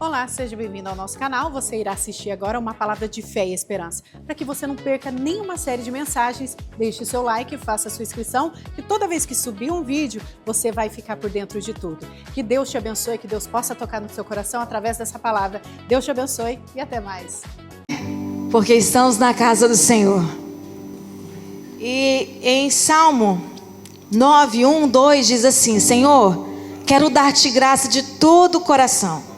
Olá, seja bem-vindo ao nosso canal. Você irá assistir agora uma palavra de fé e esperança. Para que você não perca nenhuma série de mensagens, deixe o seu like, faça a sua inscrição, que toda vez que subir um vídeo, você vai ficar por dentro de tudo. Que Deus te abençoe, que Deus possa tocar no seu coração através dessa palavra. Deus te abençoe e até mais. Porque estamos na casa do Senhor. E em Salmo 9, 1, 2 diz assim: Senhor, quero dar-te graça de todo o coração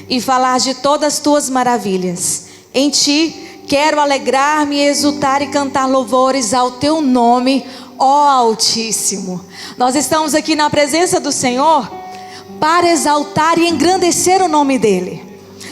e falar de todas as tuas maravilhas. Em ti quero alegrar-me, exultar e cantar louvores ao teu nome, ó Altíssimo. Nós estamos aqui na presença do Senhor para exaltar e engrandecer o nome dele.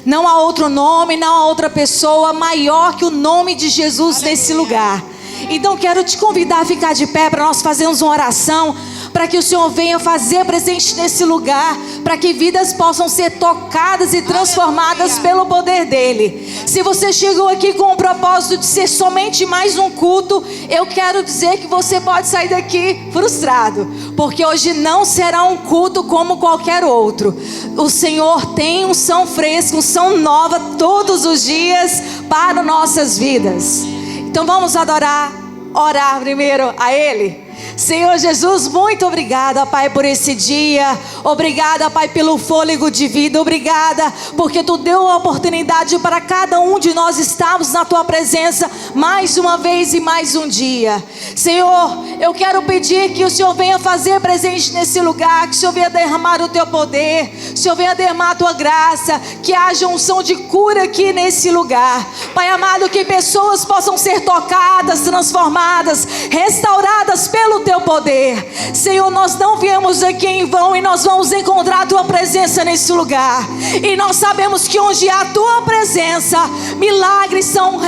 Não há outro nome, não há outra pessoa maior que o nome de Jesus nesse lugar. Então quero te convidar a ficar de pé para nós fazermos uma oração, para que o Senhor venha fazer presente nesse lugar, para que vidas possam ser tocadas e transformadas pelo poder dele. Se você chegou aqui com o propósito de ser somente mais um culto, eu quero dizer que você pode sair daqui frustrado, porque hoje não será um culto como qualquer outro. O Senhor tem unção fresca, unção nova todos os dias para nossas vidas. Então vamos adorar, orar primeiro a Ele. Senhor Jesus, muito obrigada, Pai, por esse dia. Obrigada, Pai, pelo fôlego de vida. Obrigada porque Tu deu a oportunidade para cada um de nós estarmos na Tua presença mais uma vez e mais um dia. Senhor, eu quero pedir que o Senhor venha fazer presente nesse lugar, que o Senhor venha derramar o Teu poder, que o Senhor venha derramar a Tua graça, que haja unção de cura aqui nesse lugar. Pai amado, que pessoas possam ser tocadas, transformadas, restauradas pelo Teu poder. Senhor, nós não viemos aqui em vão e nós vamos encontrar a Tua presença nesse lugar. E nós sabemos que onde há a Tua presença, milagres são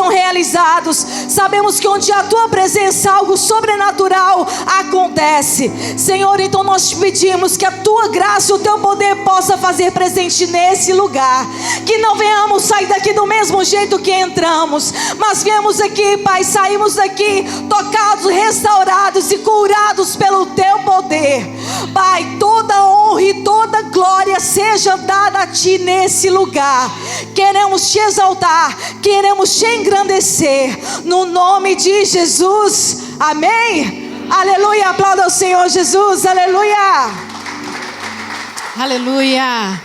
realizados. Sabemos que onde há a Tua presença, algo sobrenatural acontece. Senhor, então nós te pedimos que a Tua graça e o Teu poder possa fazer presente nesse lugar. Que não venhamos sair daqui do mesmo jeito que entramos, mas viemos aqui, Pai, saímos daqui tocados, restaurados e curados pelo Teu poder. Pai, toda honra e toda glória seja dada a Ti nesse lugar. Queremos Te exaltar, queremos Te engrandecer, no nome de Jesus, amém? Aleluia, aplauda o Senhor Jesus, aleluia. Aleluia.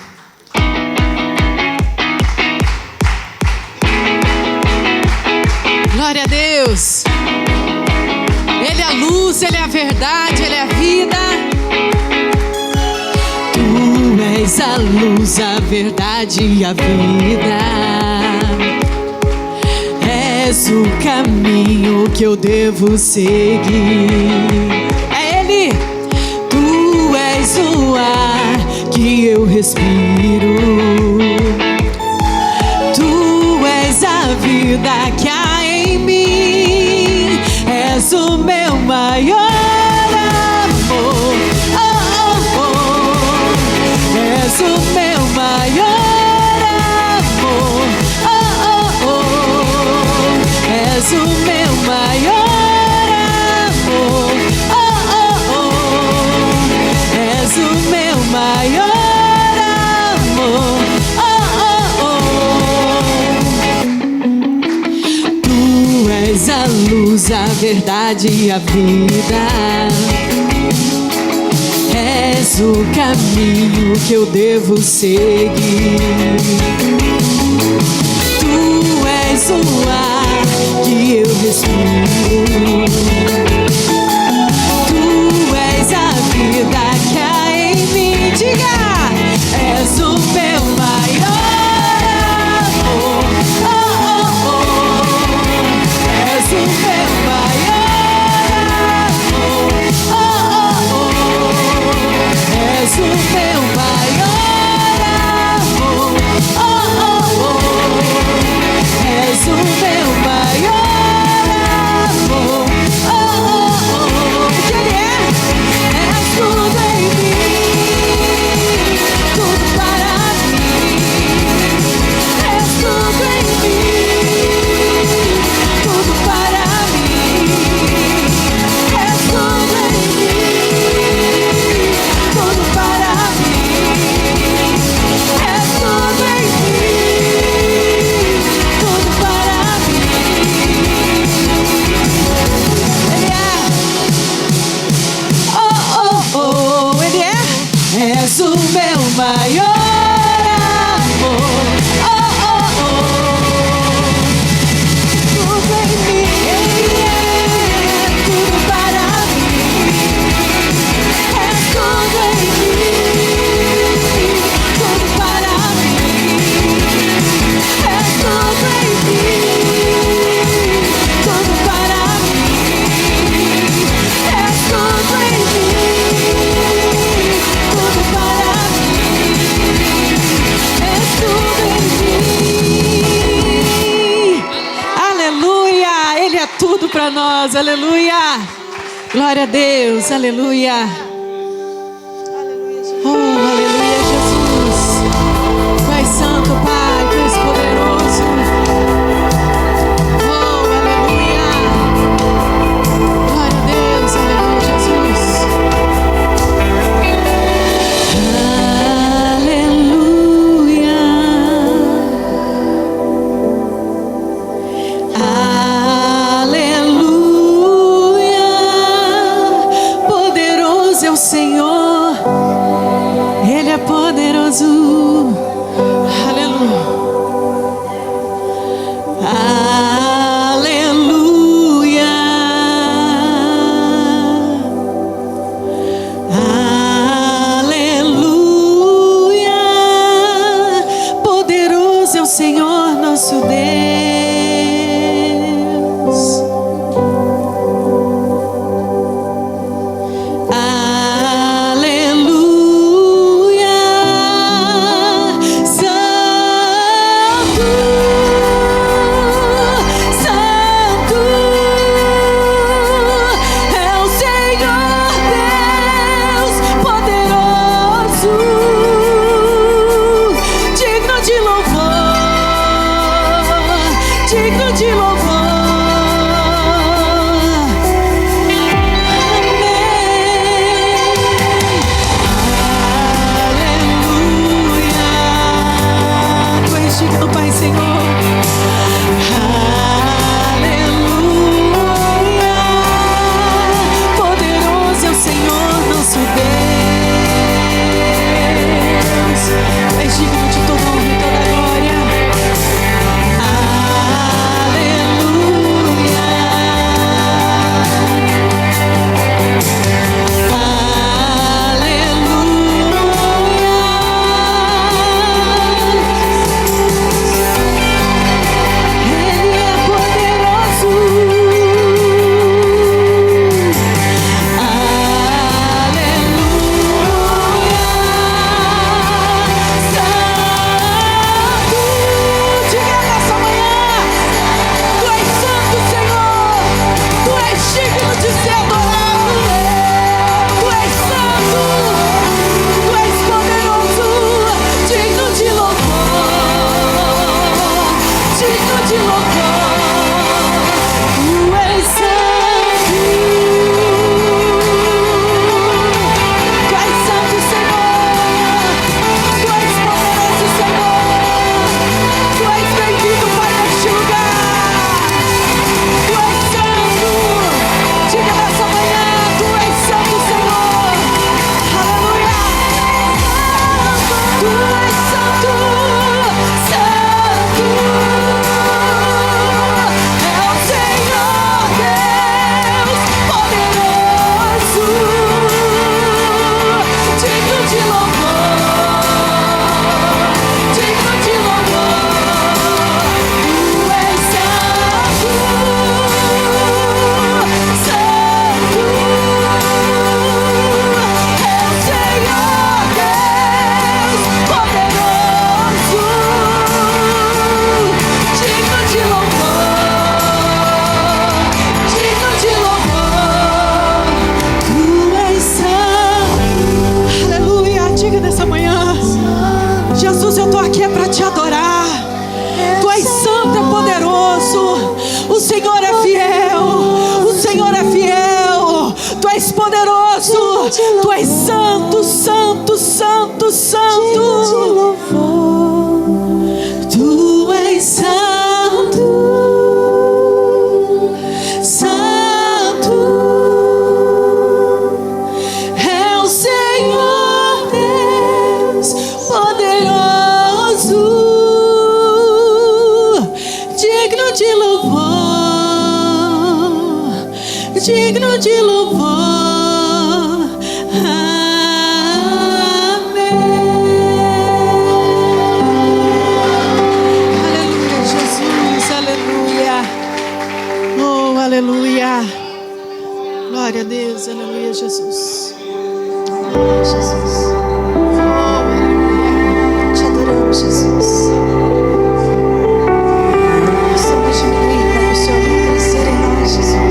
Glória a Deus. Ele é a luz, Ele é a verdade, Ele é a vida. Tu és a luz, a verdade e a vida. És o caminho que eu devo seguir. É Ele. Tu és o ar que eu respiro. Tu és a vida que há em mim. És o meu maior amor. Oh, oh, oh. És o meu maior amor. Oh, oh, oh. És o meu maior amor. Oh, oh, oh. És o meu maior amor. Oh, oh, oh. Tu és a luz, a verdade e a vida. És o caminho que eu devo seguir. Tu és o ar que eu respiro. Tu és a vida que há em mim. Diga! És o meu maior amor. Oh, oh, oh. És o meu maior amor. Oh, oh, oh. És o meu maior amor. Oh, oh, oh. És o meu maior amor. Oh, oh, oh. O que Ele é? És tudo em mim. para nós, aleluia. Glória a Deus, aleluia. Oh, aleluia, Jesus. Tu és santo, Pai, tu és poderoso. Oh, aleluia. Glória a Deus, aleluia, Jesus. Senhor, Ele é poderoso, aleluia, aleluia, aleluia, poderoso é o Senhor nosso Deus. Tu és santo, santo, santo, santo. Tu és santo, santo. É o Senhor Deus poderoso, digno de louvor, digno de louvor. Aleluia, glória a Deus, aleluia, Jesus. Aleluia, Jesus. Oh, aleluia, te adoramos, Jesus. Estamos diminuindo para o Senhor crescer em nós, Jesus.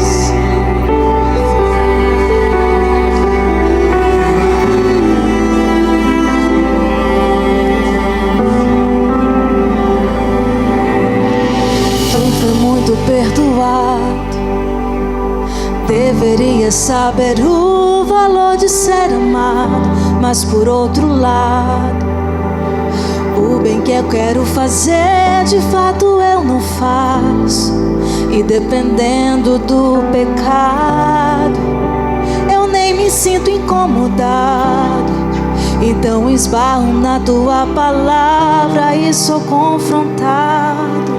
deveria saber o valor de ser amado, mas por outro lado, o bem que eu quero fazer, de fato eu não faço. E dependendo do pecado, eu nem me sinto incomodado. Então esbarro na tua palavra e sou confrontado.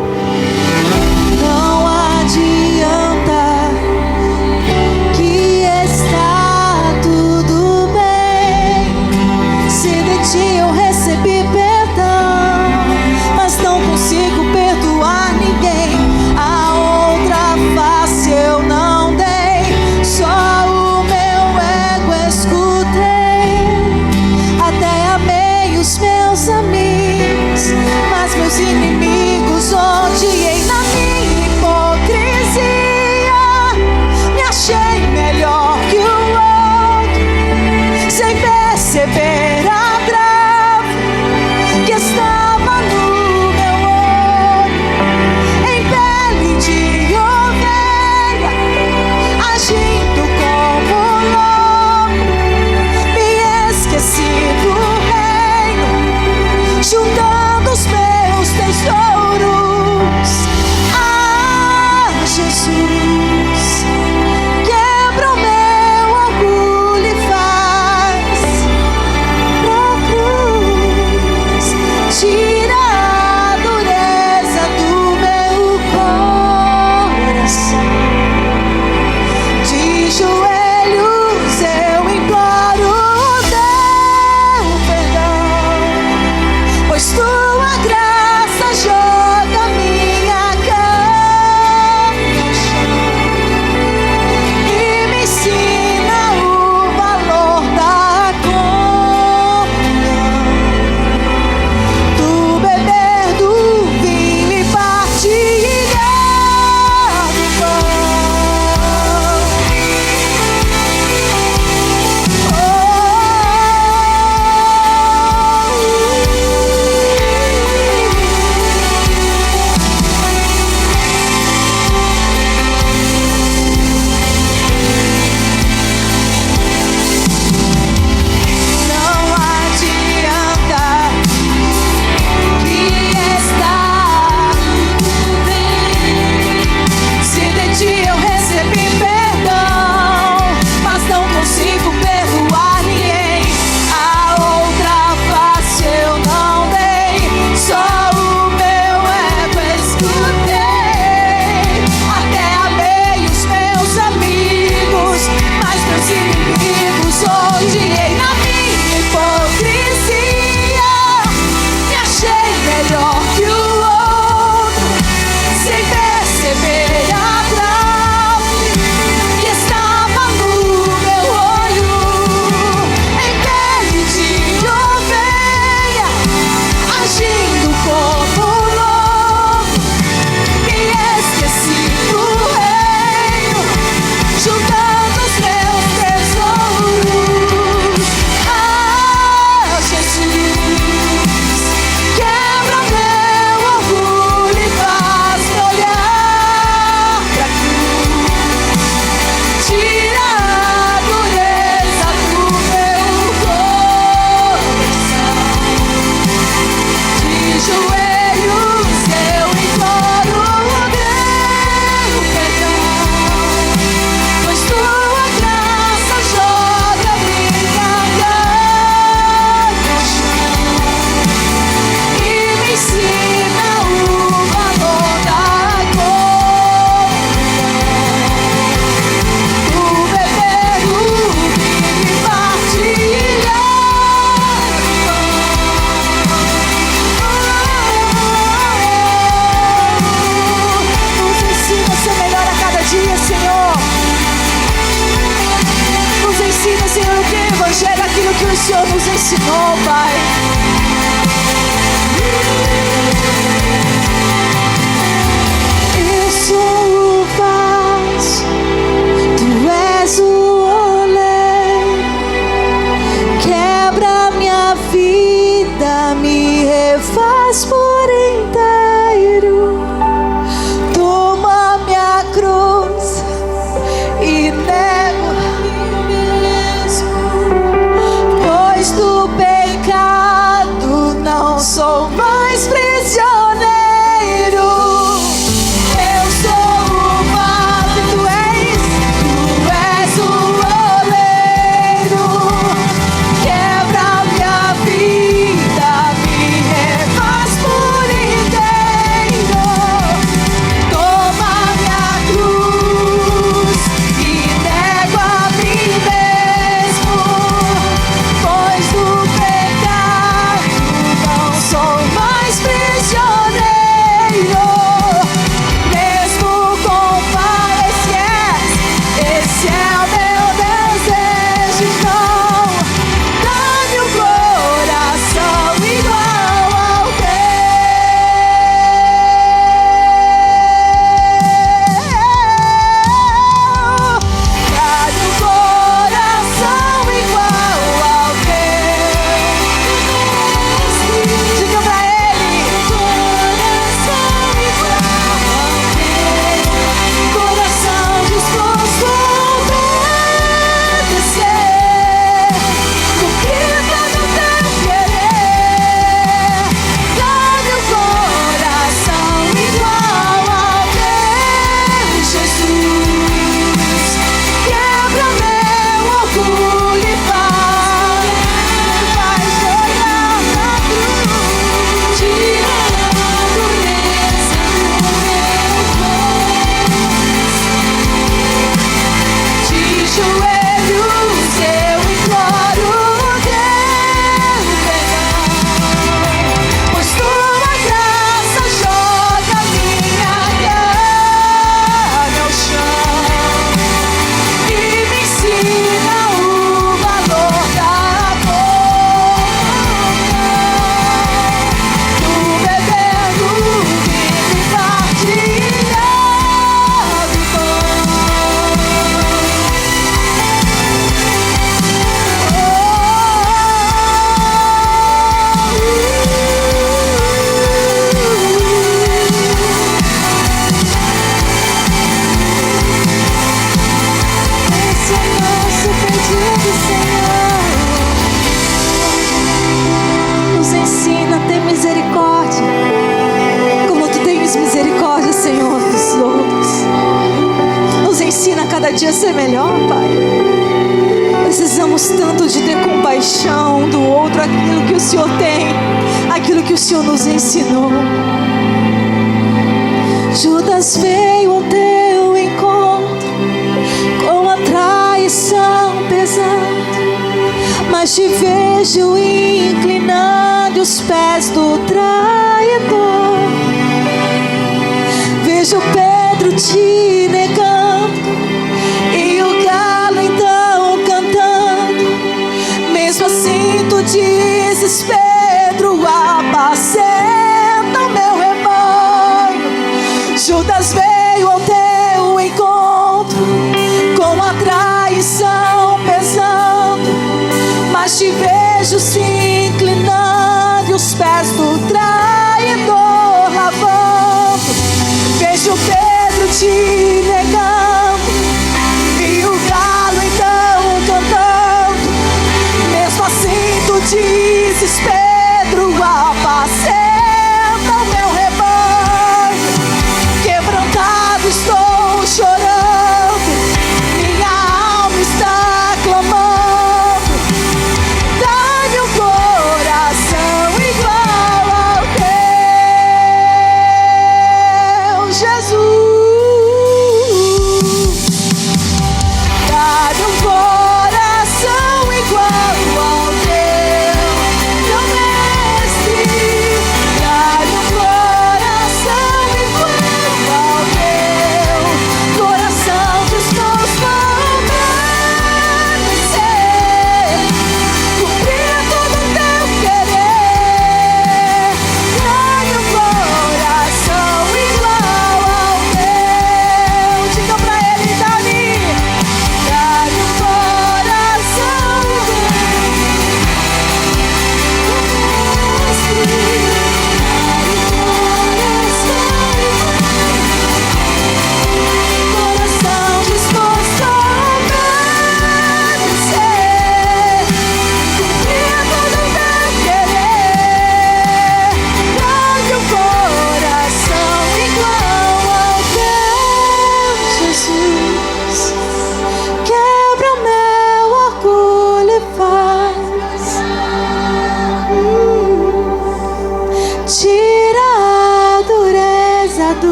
Não adianta que está tudo bem, se de ti eu recebi perdão, mas não consigo perdoar ninguém. A outra face eu não dei, só o meu ego escutei. Até amei os meus amigos, mas meus inimigos odiei. Na minha hipocrisia me achei melhor que o outro, sem perceber a trave que estava no meu olho. Em pele de ovelha, agindo como lobo, me esqueci do reino, juntando os meus tesouros. Ah, Jesus, quebra o meu orgulho e faz pra cruz, tira a dureza do meu coração. De joelhos eu imploro o teu perdão, pois tua graça joga minha carne ao chão e me ensina o valor da comunhão. Tu beber do vinho e partilhar do pão. Não adianta que está tudo bem, se de ti eu recebi perdão, mas não consigo perdoar ninguém. A outra face eu não dei, só o meu ego escutei. Até amei os meus amigos, mas meus inimigos odiei. Na minha hipocrisia me achei melhor que o outro, sem perceber a trave que estava no meu olho. Em pele de ovelha, agindo como lobo, me esqueci do reino, juntando os meus tesouros. Ah, Jesus, quebra meu orgulho e faz-me olhar pra cruz, tira a dureza do meu coração. De joelhos eu imploro o teu perdão, pois tua graça joga minha carne ao chão e me ensina o valor da comunhão. Tu beber o vinho e partilhar do pão. Nos ensina a ser melhor a cada dia, Senhor. Nos ensina, Senhor, o que é o Evangelho, aquilo que o Senhor nos ensinou, Pai. Eu sou o vaso, tu és o oleiro. Quebra minha vida, me refaz por inteiro. Toma minha cruz e nela sou mais prisioneiro. Eu sou o vaso, tu és o oleiro. Quebra minha vida, me refaz por inteiro. Toma minha cruz e nego a mim mesmo, pois do pecado não sou mais prisioneiro. Mesmo com falhas, esse é o meu desejo. Então, dá-me um coração igual ao teu. Dá-me um coração igual ao teu. Diga pra ele: coração igual ao teu. Coração disposto a obedecer, cumprido no teu querer. Dá-me um coração igual ao teu, Jesus. Quebra meu orgulho e faz olhar na cruz, tira a dureza do meu corpo. De joelhos eu imploro teu perdão, pois tua graça joga minha carne ao chão e me ensina o valor da comunhão. Tu bebendo vinho e partilhando pão. Esse é nosso pedido, Senhor. Nos ensina a ter misericórdia, como tu tens misericórdia, Senhor, dos outros. Nos ensina a cada dia a ser melhor, Pai. Precisamos tanto de ter compaixão do outro, aquilo que o Senhor tem, aquilo que o Senhor nos ensinou. Judas veio ao teu encontro com a traição pesando, mas te vejo inclinando os pés do traidor. Vejo Pedro te negando e o galo então cantando. Mesmo assim tu dizes, Pedro, apacenta o meu rebanho. Judas veio ao teu encontro com a traição pesando, mas te vejo se inclinando e os pés do traidor lavando. Vejo Pedro te negando e o galo então cantando. Mesmo assim tu dizes, Pedro, apacenta o meu rebanho. Quebrantado estou chorando, minha alma está clamando. Dá-me um coração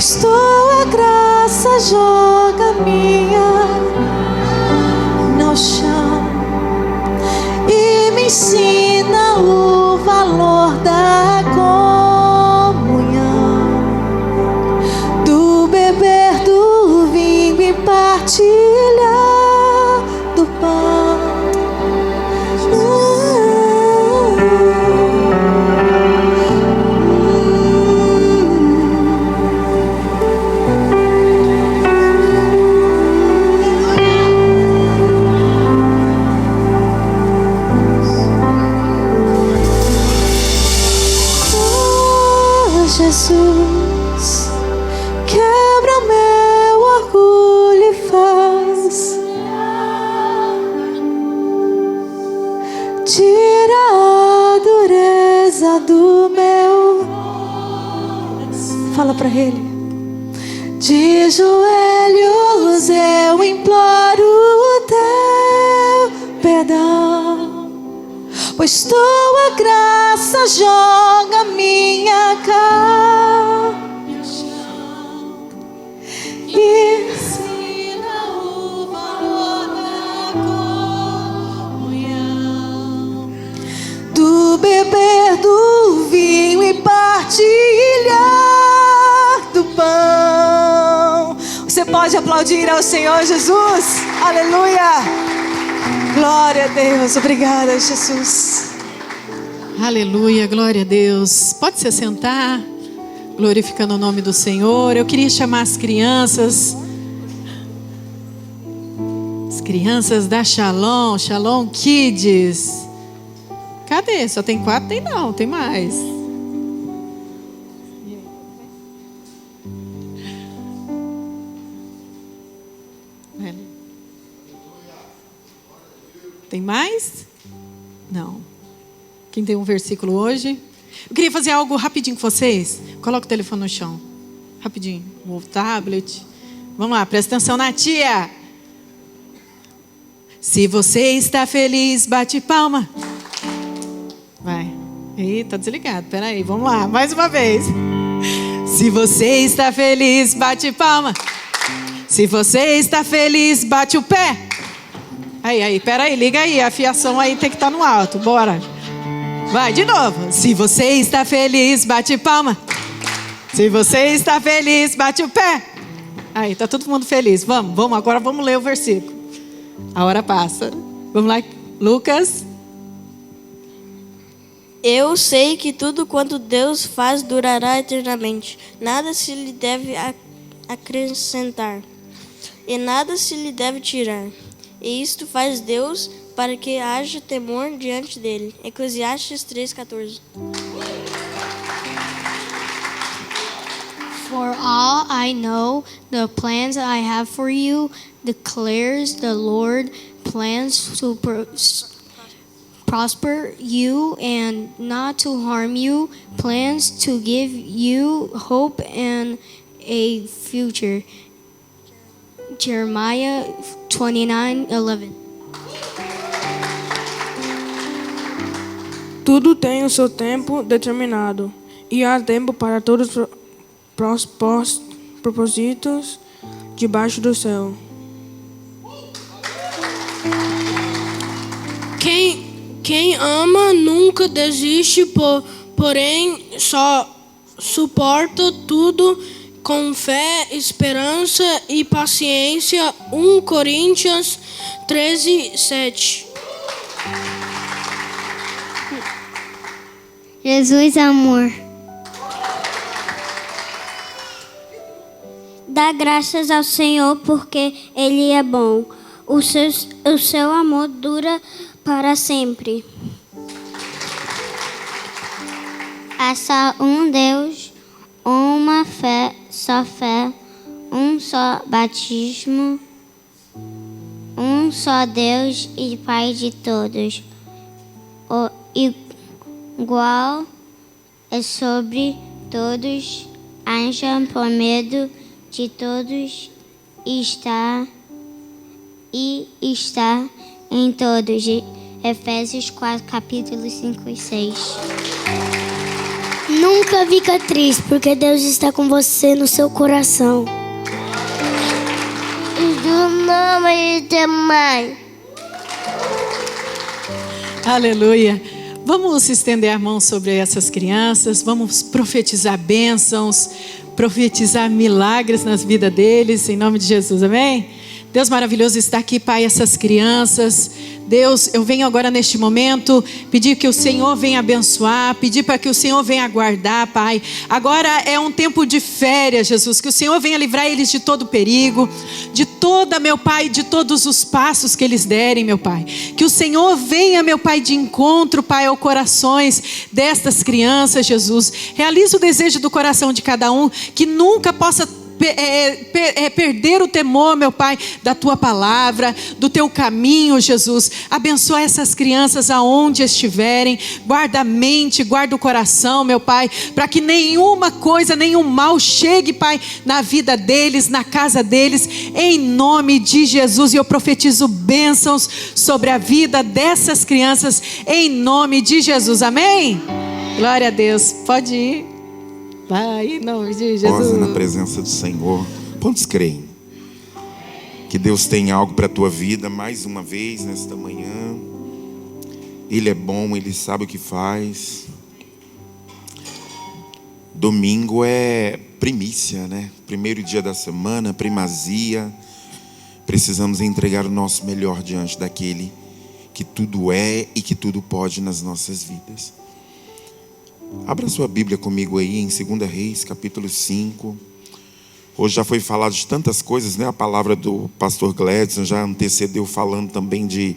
pois tua graça joga-minha no chão e me ensina o valor da comunhão, do beber do vinho e partilhar do pão. Jesus, quebra meu orgulho e faz, tira a dureza do meu. Fala pra ele. De joelhos eu imploro o teu perdão, pois tua graça joga minha cara e ensina o valor da comunhão, do beber do vinho e partilhar do pão. Você pode aplaudir ao Senhor Jesus? Aleluia! Glória a Deus, obrigada, Jesus. Aleluia, glória a Deus. Pode se assentar, glorificando o nome do Senhor. Eu queria chamar as crianças da Shalom, Shalom Kids. Cadê? Só tem 4? Tem não, tem mais. Tem mais? Não. Quem tem um versículo hoje? Eu queria fazer algo rapidinho com vocês. Coloca o telefone no chão. Rapidinho. O tablet. Vamos lá, presta atenção na tia. Se você está feliz, bate palma. Vai. Ih, tá desligado. Peraí, vamos lá. Mais uma vez. Se você está feliz, bate palma. Se você está feliz, bate o pé. Aí, peraí, liga aí. A afiação aí tem que estar no alto. Bora. Vai, de novo. Se você está feliz, bate palma. Se você está feliz, bate o pé. Aí, tá todo mundo feliz. Vamos, agora vamos ler o versículo. A hora passa. Vamos lá, Lucas. Eu sei que tudo quanto Deus faz durará eternamente. Nada se lhe deve acrescentar, e nada se lhe deve tirar. E isto faz Deus para que haja temor diante dele. Eclesiastes 3:14. For all I know, the plans I have for you, declares the Lord, plans to prosper you and not to harm you, plans to give you hope and a future. Jeremiah 29:11. Tudo tem o seu tempo determinado, e há tempo para todos os propósitos debaixo do céu. Quem ama nunca desiste, porém só suporta tudo com fé, esperança e paciência. 1 Coríntios 13:7. Jesus amor. Dá graças ao Senhor porque Ele é bom. O seu amor dura para sempre. Há só um Deus, uma fé, um só batismo, um só Deus e Pai de todos. O igual é sobre todos, haja por medo de todos está em todos. Efésios 4, capítulos 5 e 6. Nunca fica triste, porque Deus está com você no seu coração. Em nome de mãe. Aleluia. Vamos estender a mão sobre essas crianças, vamos profetizar bênçãos, profetizar milagres nas vidas deles, em nome de Jesus, amém? Deus maravilhoso está aqui, Pai, essas crianças. Deus, eu venho agora neste momento pedir que o Senhor venha abençoar, pedir para que o Senhor venha guardar, Pai. Agora é um tempo de férias, Jesus, que o Senhor venha livrar eles de todo perigo, de toda, meu Pai, de todos os passos que eles derem, meu Pai. Que o Senhor venha, meu Pai, de encontro, Pai, aos corações destas crianças, Jesus. Realiza o desejo do coração de cada um, que nunca possa perder o temor, meu Pai, da Tua palavra, do Teu caminho, Jesus. Abençoa essas crianças aonde estiverem, guarda a mente, guarda o coração, meu Pai, para que nenhuma coisa, nenhum mal chegue, Pai, na vida deles, na casa deles, em nome de Jesus. E eu profetizo bênçãos sobre a vida dessas crianças, em nome de Jesus, amém? Glória a Deus, pode ir. Vai, em nome de Jesus. Posa na presença do Senhor. Quantos creem que Deus tem algo para a tua vida mais uma vez nesta manhã? Ele é bom, Ele sabe o que faz. Domingo é primícia, né? Primeiro dia da semana, primazia. Precisamos entregar o nosso melhor diante daquele que tudo é e que tudo pode nas nossas vidas. Abra sua Bíblia comigo aí em 2 Reis, capítulo 5. Hoje já foi falado de tantas coisas, né? A palavra do pastor Gledson já antecedeu falando também de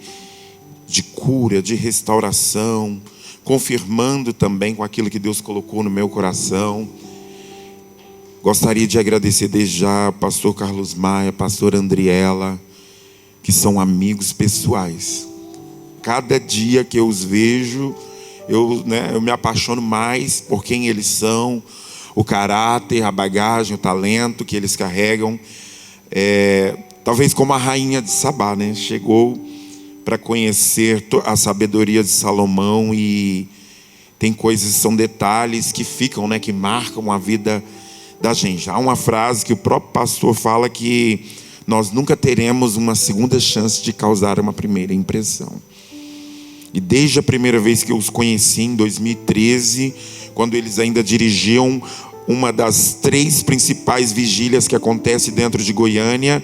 cura, de restauração, confirmando também com aquilo que Deus colocou no meu coração. Gostaria de agradecer desde já pastor Carlos Maia, pastor Andriela, que são amigos pessoais. Cada dia que eu os vejo, eu me apaixono mais por quem eles são, o caráter, a bagagem, o talento que eles carregam. Talvez como a rainha de Sabá, né? Chegou para conhecer a sabedoria de Salomão, e tem coisas, são detalhes que ficam, né? Que marcam a vida da gente. Há uma frase que o próprio pastor fala que nós nunca teremos uma segunda chance de causar uma primeira impressão. E desde a primeira vez que eu os conheci, em 2013, quando eles ainda dirigiam uma das 3 principais vigílias que acontece dentro de Goiânia,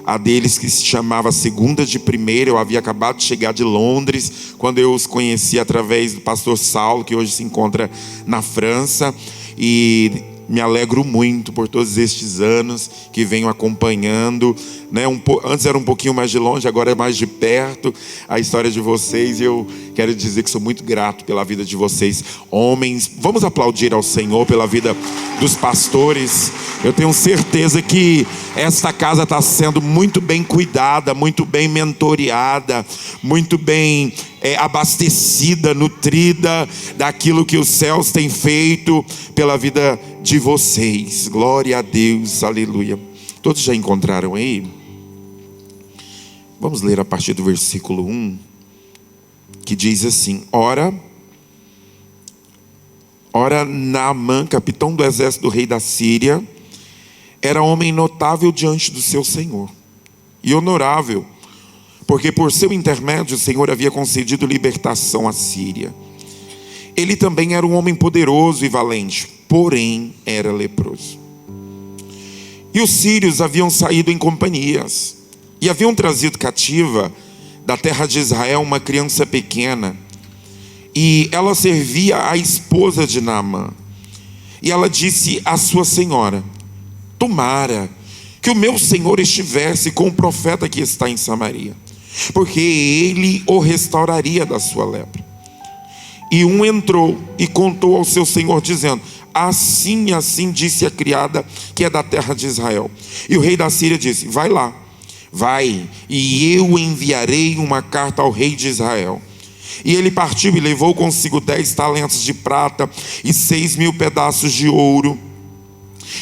a deles que se chamava Segunda de Primeira. Eu havia acabado de chegar de Londres, quando eu os conheci através do pastor Saulo, que hoje se encontra na França, e me alegro muito por todos estes anos que venho acompanhando, né? Antes era um pouquinho mais de longe, agora é mais de perto a história de vocês. E eu quero dizer que sou muito grato pela vida de vocês, homens. Vamos aplaudir ao Senhor pela vida dos pastores. Eu tenho certeza que esta casa está sendo muito bem cuidada, muito bem mentoreada, muito bem abastecida, nutrida daquilo que os céus têm feito pela vida de vocês. Glória a Deus, aleluia. Todos já encontraram aí? Vamos ler a partir do versículo 1, que diz assim: Ora, Naamã, capitão do exército do rei da Síria, era homem notável diante do seu senhor e honorável, porque por seu intermédio o Senhor havia concedido libertação à Síria. Ele também era um homem poderoso e valente, porém era leproso. E os sírios haviam saído em companhias e haviam trazido cativa da terra de Israel uma criança pequena, e ela servia a esposa de Naamã. E ela disse à sua senhora: tomara que o meu senhor estivesse com o profeta que está em Samaria, porque ele o restauraria da sua lepra. E um entrou e contou ao seu senhor, dizendo: assim disse a criada que é da terra de Israel. E o rei da Síria disse: vai lá, vai, e eu enviarei uma carta ao rei de Israel. E ele partiu e levou consigo 10 talentos de prata e 6.000 pedaços de ouro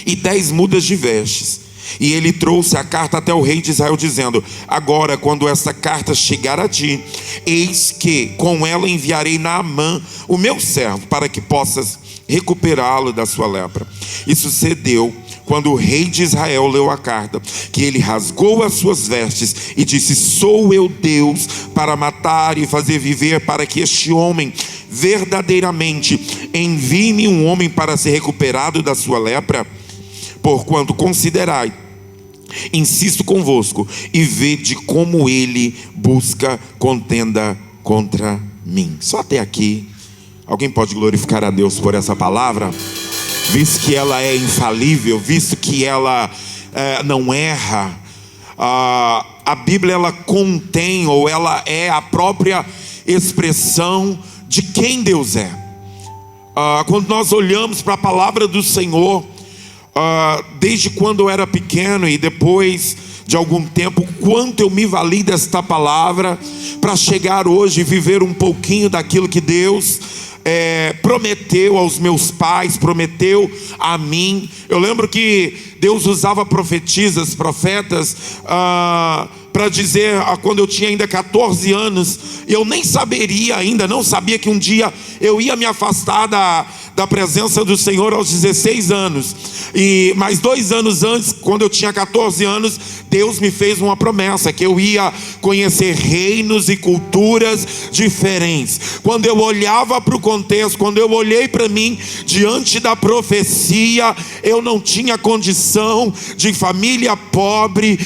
e 10 mudas de vestes. E ele trouxe a carta até o rei de Israel, dizendo: agora, quando esta carta chegar a ti, eis que com ela enviarei Naamã, o meu servo, para que possas recuperá-lo da sua lepra. E sucedeu, quando o rei de Israel leu a carta, que ele rasgou as suas vestes e disse: sou eu Deus para matar e fazer viver, para que este homem verdadeiramente envie-me um homem para ser recuperado da sua lepra? Porquanto considerai, insisto convosco, e vede como ele busca contenda contra mim. Só até aqui. Alguém pode glorificar a Deus por essa palavra? Visto que ela é infalível, visto que ela não erra, a Bíblia ela contém, ou ela é a própria expressão de quem Deus é. Quando nós olhamos para a palavra do Senhor, desde quando eu era pequeno e depois de algum tempo, quanto eu me vali desta palavra para chegar hoje e viver um pouquinho daquilo que Deus prometeu aos meus pais, prometeu a mim. Eu lembro que Deus usava profetisas, profetas, para dizer, quando eu tinha ainda 14 anos, eu nem saberia ainda, não sabia que um dia eu ia me afastar da presença do Senhor aos 16 anos. E mais 2 anos antes, quando eu tinha 14 anos, Deus me fez uma promessa, que eu ia conhecer reinos e culturas diferentes. Quando eu olhava para o contexto, quando eu olhei para mim, diante da profecia, eu não tinha condição, de família pobre,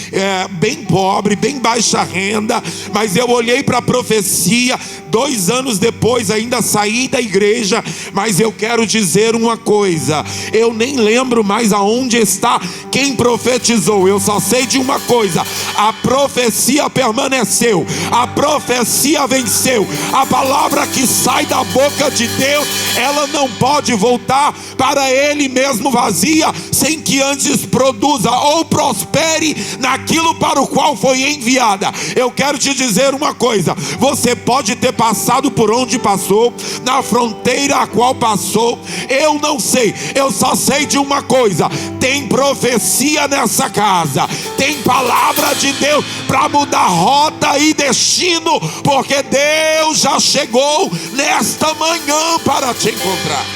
bem baixa renda, mas eu olhei para a profecia. 2 anos depois ainda saí da igreja, mas eu quero dizer uma coisa: eu nem lembro mais aonde está quem profetizou. Eu só sei de uma coisa: a profecia permaneceu, a profecia venceu. A palavra que sai da boca de Deus, ela não pode voltar para Ele mesmo vazia, sem que antes produza ou prospere naquilo para o qual foi enviada. Eu quero te dizer uma coisa: você pode ter passado por onde passou, na fronteira a qual passou, eu não sei, eu só sei de uma coisa: tem profecia nessa casa, tem palavra de Deus para mudar rota e destino, porque Deus já chegou nesta manhã para te encontrar.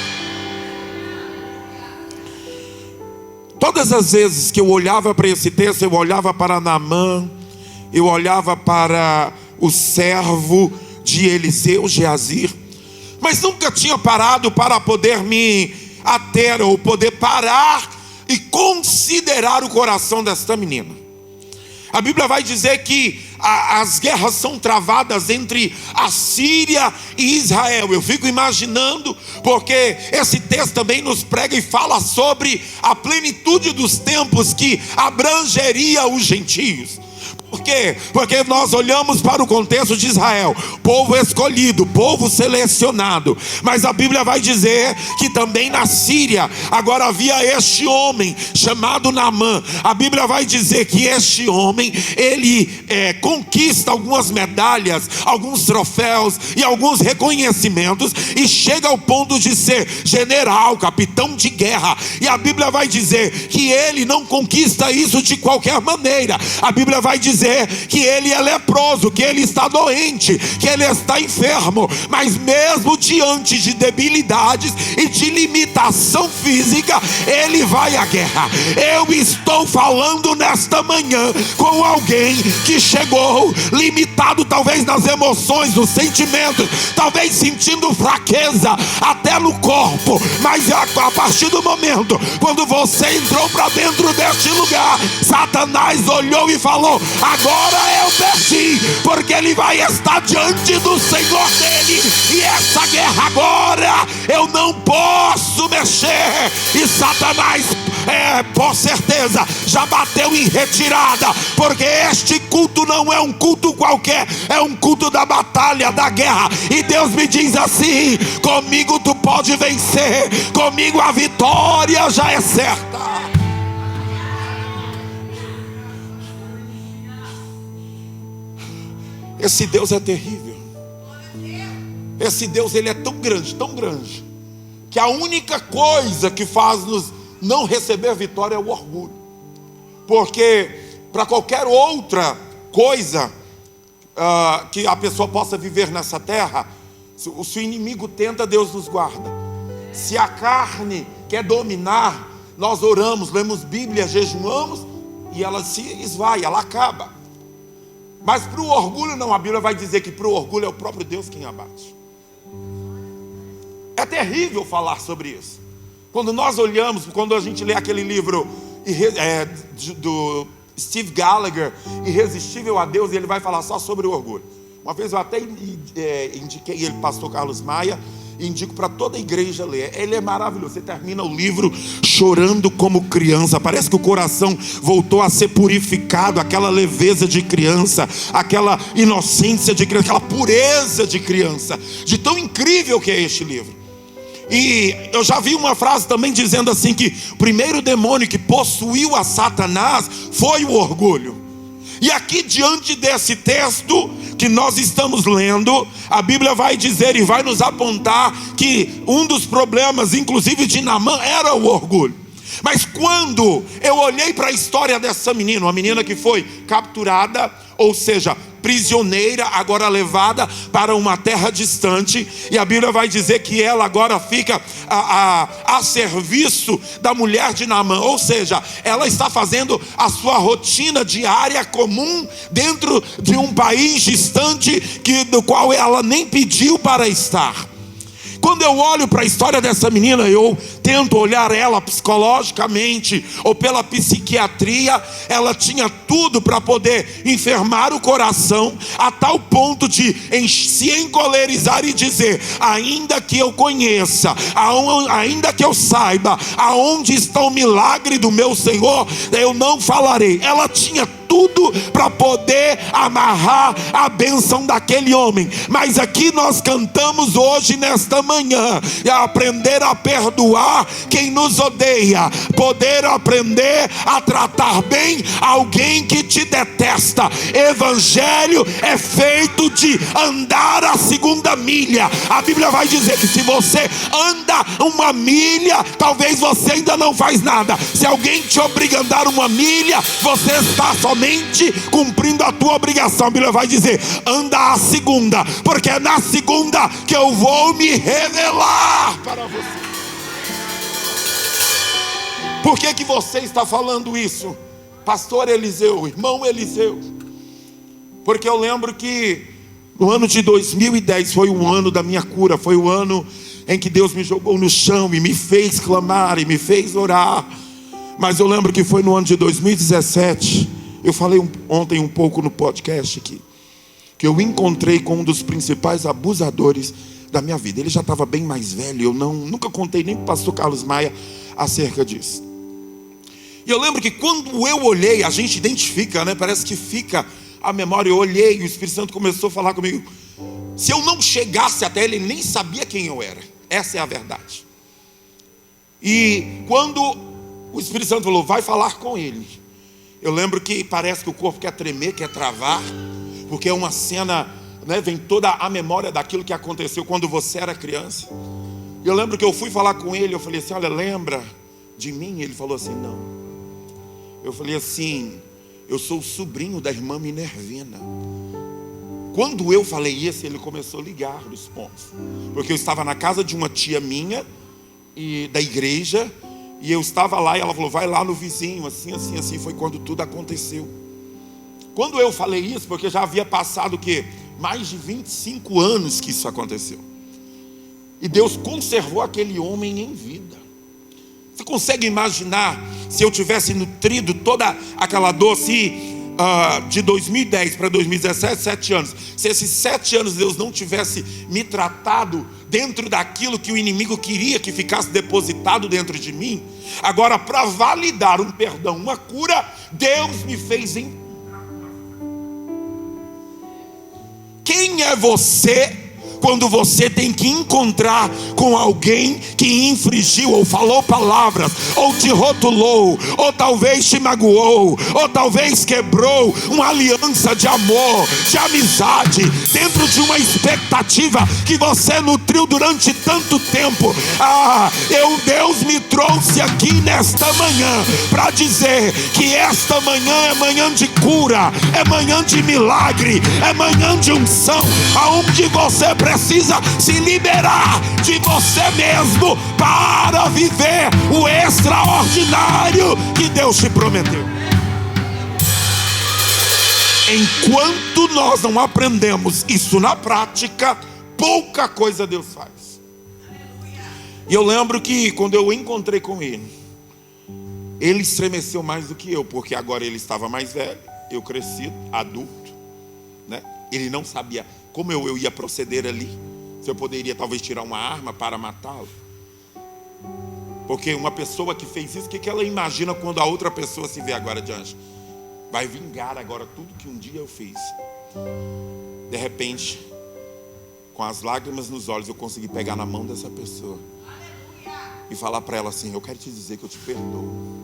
Todas as vezes que eu olhava para esse texto, eu olhava para Naamã, eu olhava para o servo de Eliseu, Geazir, mas nunca tinha parado para poder me ater, ou poder parar e considerar o coração desta menina. A Bíblia vai dizer que as guerras são travadas entre a Síria e Israel. Eu fico imaginando, porque esse texto também nos prega e fala sobre a plenitude dos tempos que abrangeria os gentios. Por quê? Porque nós olhamos para o contexto de Israel, povo escolhido, povo selecionado. Mas a Bíblia vai dizer que também na Síria agora havia este homem chamado Naamã. A Bíblia vai dizer que este homem, ele conquista algumas medalhas, alguns troféus e alguns reconhecimentos, e chega ao ponto de ser general, capitão de guerra. E a Bíblia vai dizer que ele não conquista isso de qualquer maneira. A Bíblia vai dizer que ele é leproso, que ele está doente, que ele está enfermo, mas mesmo diante de debilidades e de limitação física, ele vai à guerra. Eu estou falando nesta manhã com alguém que chegou limitado, talvez nas emoções, nos sentimentos, talvez sentindo fraqueza até no corpo, mas a partir do momento quando você entrou para dentro deste lugar, Satanás olhou e falou: agora é o perdi, porque ele vai estar diante do Senhor dele, e essa guerra agora eu não posso mexer. E Satanás, por certeza, já bateu em retirada, porque este culto não é um culto qualquer, é um culto da batalha, da guerra. E Deus me diz assim: comigo tu pode vencer, comigo a vitória já é certa. Esse Deus é terrível. Esse Deus, ele é tão grande, que a única coisa que faz-nos não receber vitória é o orgulho. Porque para qualquer outra coisa que a pessoa possa viver nessa terra, se o inimigo tenta, Deus nos guarda. Se a carne quer dominar, nós oramos, lemos Bíblia, jejuamos e ela se esvai, ela acaba. Mas para o orgulho não, a Bíblia vai dizer que para o orgulho é o próprio Deus quem abate. É terrível falar sobre isso. Quando nós olhamos, quando a gente lê aquele livro do Steve Gallagher, Irresistível a Deus, e ele vai falar só sobre o orgulho. Uma vez eu até indiquei ele, pastor Carlos Maia, e indico para toda a igreja ler. Ele é maravilhoso. Você termina o livro chorando como criança. Parece que o coração voltou a ser purificado. Aquela leveza de criança, aquela inocência de criança, aquela pureza de criança. De tão incrível que é este livro. E eu já vi uma frase também dizendo assim que o primeiro demônio que possuiu a Satanás foi o orgulho. E aqui diante desse texto que nós estamos lendo, a Bíblia vai dizer e vai nos apontar que um dos problemas, inclusive de Naamã, era o orgulho. Mas quando eu olhei para a história dessa menina, uma menina que foi capturada, ou seja, prisioneira, agora levada para uma terra distante, e a Bíblia vai dizer que ela agora fica a serviço da mulher de Naamã, ou seja, ela está fazendo a sua rotina diária comum dentro de um país distante do qual ela nem pediu para estar. Quando eu olho para a história dessa menina, eu tento olhar ela psicologicamente ou pela psiquiatria. Ela tinha tudo para poder enfermar o coração a tal ponto de se encolerizar e dizer: ainda que eu conheça, ainda que eu saiba aonde está o milagre do meu Senhor, eu não falarei. Ela tinha tudo para poder amarrar a bênção daquele homem. Mas aqui nós cantamos hoje, nesta manhã, aprender a perdoar quem nos odeia, poder aprender a tratar bem alguém que te detesta. Evangelho é feito de andar a segunda milha. A Bíblia vai dizer que se você anda uma milha, talvez você ainda não faz nada. Se alguém te obriga a andar uma milha, você está somente cumprindo a tua obrigação. A Bíblia vai dizer: anda a segunda, porque é na segunda que eu vou me revelar para você. Por que você está falando isso, pastor Eliseu, irmão Eliseu? Porque eu lembro que no ano de 2010 foi o ano da minha cura, foi o ano em que Deus me jogou no chão e me fez clamar e me fez orar. Mas eu lembro que foi no ano de 2017, eu falei ontem um pouco no podcast aqui, que eu encontrei com um dos principais abusadores da minha vida. Ele já estava bem mais velho, eu nunca contei nem para o pastor Carlos Maia acerca disso. E eu lembro que quando eu olhei, a gente identifica, né? Parece que fica a memória. Eu olhei e o Espírito Santo começou a falar comigo. Se eu não chegasse até ele, ele nem sabia quem eu era. Essa é a verdade. E quando o Espírito Santo falou: vai falar com ele, eu lembro que parece que o corpo quer tremer, quer travar, porque é uma cena, né, vem toda a memória daquilo que aconteceu quando você era criança. E eu lembro que eu fui falar com ele, eu falei assim: olha, lembra de mim? Ele falou assim: não. Eu falei assim: eu sou o sobrinho da irmã Minervina. Quando eu falei isso, ele começou a ligar os pontos, porque eu estava na casa de uma tia minha e da igreja, e eu estava lá e ela falou: vai lá no vizinho, assim, assim, assim. Foi quando tudo aconteceu. Quando eu falei isso, porque já havia passado o quê? Mais de 25 anos que isso aconteceu. E Deus conservou aquele homem em vida. Você consegue imaginar se eu tivesse nutrido toda aquela dor, se de 2010 para 2017, 7 anos, se esses 7 anos Deus não tivesse me tratado dentro daquilo que o inimigo queria que ficasse depositado dentro de mim, agora para validar um perdão, uma cura, Deus me fez em... Quem é você quando você tem que encontrar com alguém que infringiu, ou falou palavras, ou te rotulou, ou talvez te magoou, ou talvez quebrou uma aliança de amor, de amizade, dentro de uma expectativa que você nutriu durante tanto tempo? Deus me trouxe aqui nesta manhã para dizer que esta manhã é manhã de cura, é manhã de milagre, é manhã de unção, aonde você precisa precisa se liberar de você mesmo para viver o extraordinário que Deus te prometeu. Enquanto nós não aprendemos isso na prática, pouca coisa Deus faz. E eu lembro que quando eu encontrei com ele estremeceu mais do que eu, porque agora ele estava mais velho, eu crescido, adulto, né? Ele não sabia como eu ia proceder ali, se eu poderia talvez tirar uma arma para matá-lo. Porque uma pessoa que fez isso, o que ela imagina quando a outra pessoa se vê agora diante? Vai vingar agora tudo que um dia eu fiz. De repente, com as lágrimas nos olhos, eu consegui pegar na mão dessa pessoa e falar para ela assim: eu quero te dizer que eu te perdoo.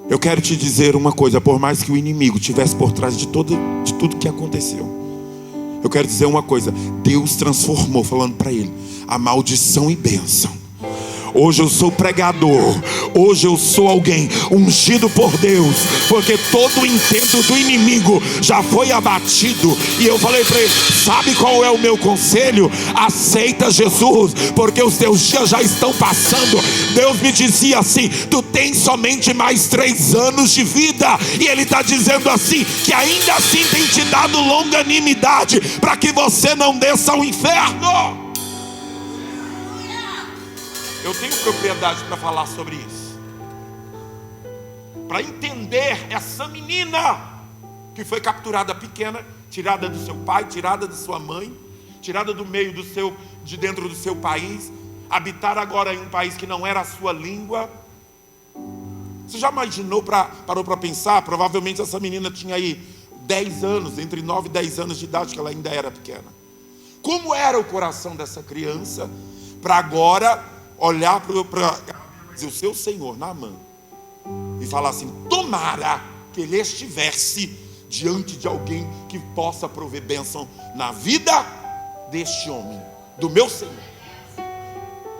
Eu quero te dizer uma coisa, por mais que o inimigo estivesse por trás de tudo que aconteceu, eu quero dizer uma coisa: Deus transformou, falando para ele, a maldição em bênção. Hoje eu sou pregador, hoje eu sou alguém ungido por Deus, porque todo o intento do inimigo já foi abatido. E eu falei para ele: sabe qual é o meu conselho? Aceita Jesus, porque os teus dias já estão passando. Deus me dizia assim: tu tens somente mais 3 anos de vida. E Ele está dizendo assim, que ainda assim tem te dado longanimidade, para que você não desça ao inferno. Eu tenho propriedade para falar sobre isso, para entender essa menina que foi capturada pequena, tirada do seu pai, tirada de sua mãe, tirada do meio de dentro do seu país, habitar agora em um país que não era a sua língua. Você já imaginou, parou para pensar? Provavelmente essa menina tinha aí 10 anos, entre 9 e 10 anos de idade, que ela ainda era pequena. Como era o coração dessa criança para agora olhar para o seu Senhor, Naamã, e falar assim: tomara que ele estivesse diante de alguém que possa prover bênção na vida deste homem, do meu Senhor.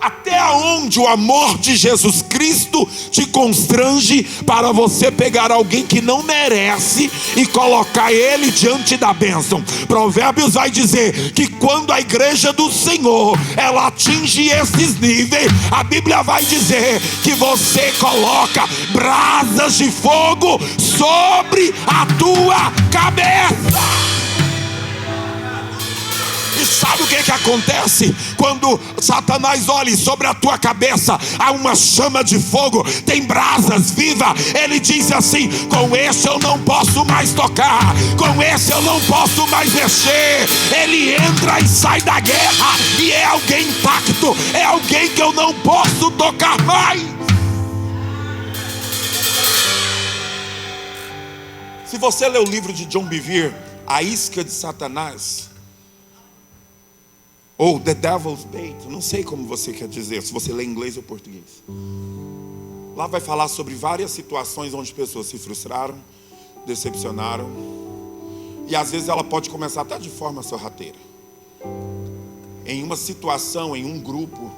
Até onde o amor de Jesus Cristo te constrange para você pegar alguém que não merece e colocar ele diante da bênção. Provérbios vai dizer que quando a igreja do Senhor ela atinge esses níveis, a Bíblia vai dizer que você coloca brasas de fogo sobre a tua cabeça. E sabe o que acontece? Quando Satanás olha sobre a tua cabeça, há uma chama de fogo, tem brasas vivas. Ele diz assim: com esse eu não posso mais tocar, com esse eu não posso mais mexer. Ele entra e sai da guerra, e é alguém intacto, é alguém que eu não posso tocar mais. Se você ler o livro de John Bevere, A Isca de Satanás, ou The Devil's Bait, não sei como você quer dizer, se você lê inglês ou português. Lá vai falar sobre várias situações onde pessoas se frustraram, decepcionaram, e às vezes ela pode começar até de forma sorrateira. Em uma situação, em um grupo,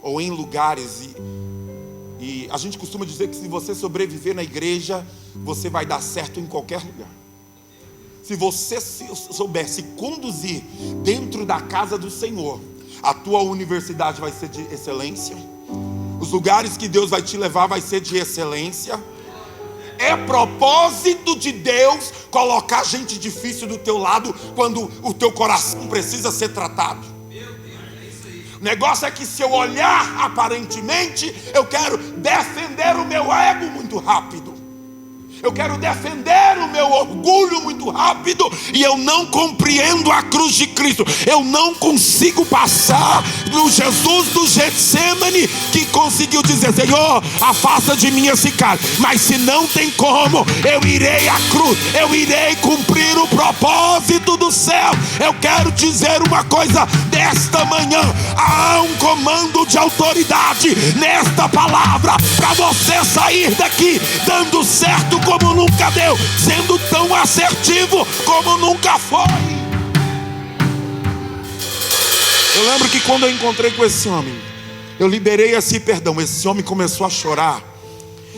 ou em lugares, e a gente costuma dizer que se você sobreviver na igreja, você vai dar certo em qualquer lugar. Se você souber se conduzir dentro da casa do Senhor, a tua universidade vai ser de excelência, os lugares que Deus vai te levar vai ser de excelência. É propósito de Deus colocar gente difícil do teu lado quando o teu coração precisa ser tratado. O negócio é que se eu olhar aparentemente, eu quero defender o meu ego muito rápido, eu quero defender o meu orgulho muito rápido, e eu não compreendo a cruz de Cristo. Eu não consigo passar no Jesus do Getsemane, que conseguiu dizer: Senhor, afasta de mim esse cara. Mas se não tem como, eu irei à cruz, eu irei cumprir o propósito do céu. Eu quero dizer uma coisa desta manhã: há um comando de autoridade nesta palavra, para você sair daqui dando certo como nunca deu, sendo tão assertivo como nunca foi. Eu lembro que quando eu encontrei com esse homem, eu liberei esse perdão. Esse homem começou a chorar.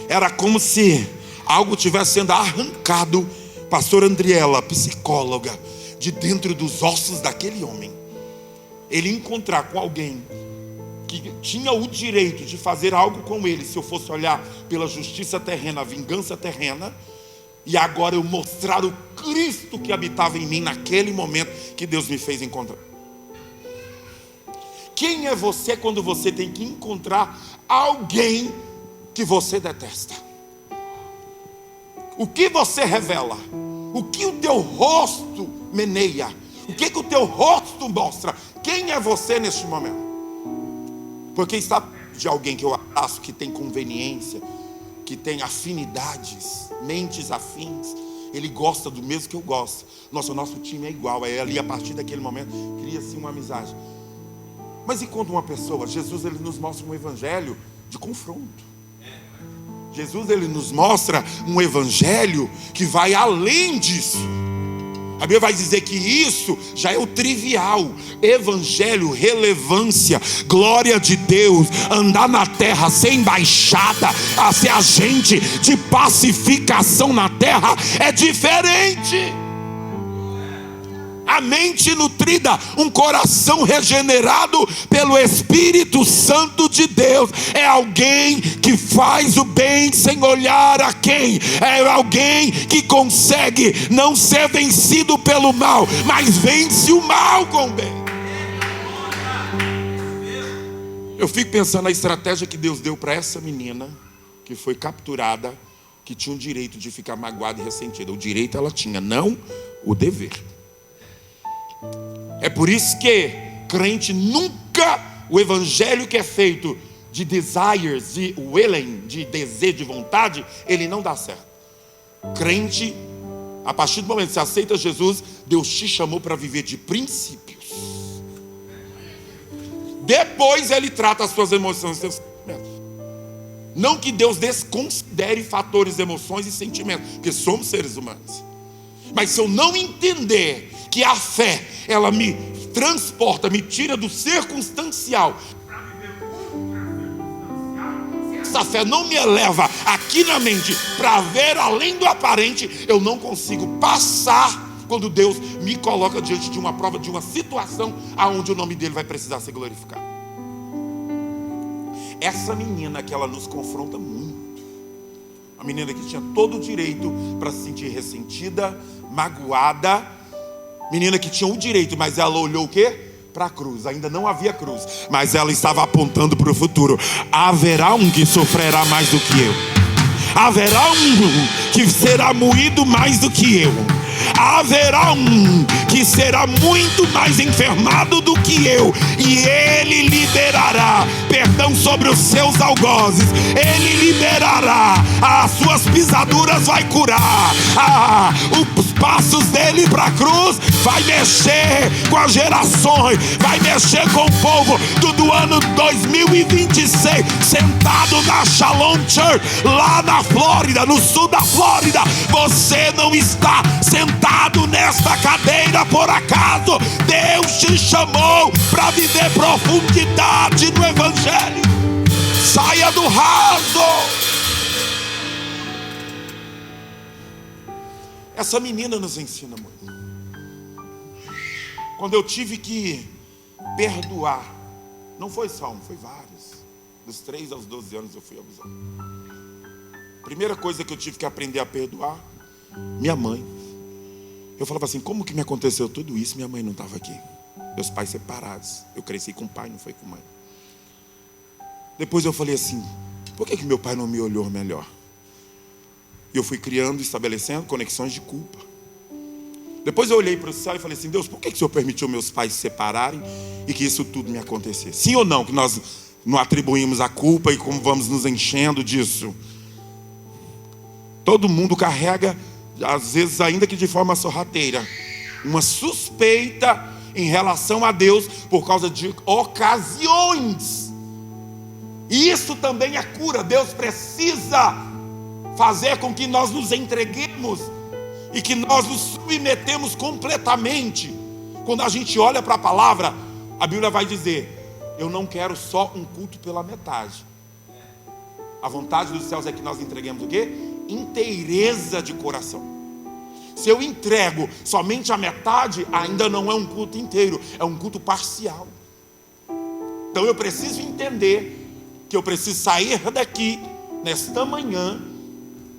Era como se algo tivesse sendo arrancado, pastor Andriela, psicóloga, de dentro dos ossos daquele homem. ele encontrar com alguém que tinha o direito de fazer algo com ele, se eu fosse olhar pela justiça terrena, a vingança terrena, e agora eu mostrar o Cristo que habitava em mim naquele momento que Deus me fez encontrar. Quem é você quando você tem que encontrar alguém que você detesta? O que você revela? O que o teu rosto meneia? O que o teu rosto mostra? Quem é você neste momento? Porque está de alguém que eu abraço, que tem conveniência, que tem afinidades, mentes afins. Ele gosta do mesmo que eu gosto. Nosso time é igual. Aí ali, a partir daquele momento, cria-se uma amizade. Mas e quando uma pessoa, Jesus, ele nos mostra um evangelho de confronto. Jesus, ele nos mostra um evangelho que vai além disso. A Bíblia vai dizer que isso já é o trivial. Evangelho, relevância, glória de Deus, andar na terra, ser embaixada, a ser agente de pacificação na terra, é diferente. A mente nutrida, um coração regenerado pelo Espírito Santo de Deus, é alguém que faz o bem sem olhar a quem, é alguém que consegue não ser vencido pelo mal, mas vence o mal com o bem. Eu fico pensando na estratégia que Deus deu para essa menina que foi capturada, que tinha o direito de ficar magoada e ressentida. O direito ela tinha, não o dever. É por isso que crente nunca, o evangelho que é feito de desires, de willing, de desejo, de vontade, ele não dá certo. Crente, a partir do momento que você aceita Jesus, Deus te chamou para viver de princípios. Depois ele trata as suas emoções e seus sentimentos. Não que Deus desconsidere fatores de emoções e sentimentos, porque somos seres humanos. Mas se eu não entender que a fé, ela me transporta, me tira do circunstancial, essa fé não me eleva aqui na mente para ver além do aparente, eu não consigo passar quando Deus me coloca diante de uma prova, de uma situação aonde o nome dele vai precisar ser glorificado. Essa menina que ela nos confronta muito, a menina que tinha todo o direito para se sentir ressentida, magoada, menina que tinha o direito, mas ela olhou o quê? Para a cruz. Ainda não havia cruz, mas ela estava apontando para o futuro. Haverá um que sofrerá mais do que eu. Haverá um que será moído mais do que eu. Haverá um que será muito mais enfermado do que eu, e ele liberará perdão sobre os seus algozes. Ele liberará, as suas pisaduras vai curar, os passos dele para a cruz vai mexer com as gerações, vai mexer com o povo do ano 2026, sentado na Shalom Church, lá na Flórida, no sul da Flórida. Você não está sentado nesta cadeira por acaso. Deus te chamou para viver profundidade no evangelho. Saia do raso. Essa menina nos ensina muito. Quando eu tive que perdoar, não foi só um, foi vários. Dos 3 aos 12 anos eu fui abusado. Primeira coisa que eu tive que aprender a perdoar, minha mãe. Eu falava assim, como que me aconteceu tudo isso? Minha mãe não estava aqui. Meus pais separados. Eu cresci com pai, não foi com mãe. Depois eu falei assim, por que meu pai não me olhou melhor? E eu fui criando, estabelecendo conexões de culpa. Depois eu olhei para o céu e falei assim, Deus, por que o Senhor permitiu meus pais se separarem e que isso tudo me acontecesse? Sim ou não, que nós não atribuímos a culpa e como vamos nos enchendo disso? Todo mundo carrega, às vezes ainda que de forma sorrateira, uma suspeita em relação a Deus por causa de ocasiões. E isso também é cura. Deus precisa fazer com que nós nos entreguemos e que nós nos submetemos completamente. Quando a gente olha para a palavra, a Bíblia vai dizer, eu não quero só um culto pela metade. A vontade dos céus é que nós entreguemos o quê? Inteireza de coração. Se eu entrego somente a metade, ainda não é um culto inteiro, é um culto parcial. Então eu preciso entender que eu preciso sair daqui nesta manhã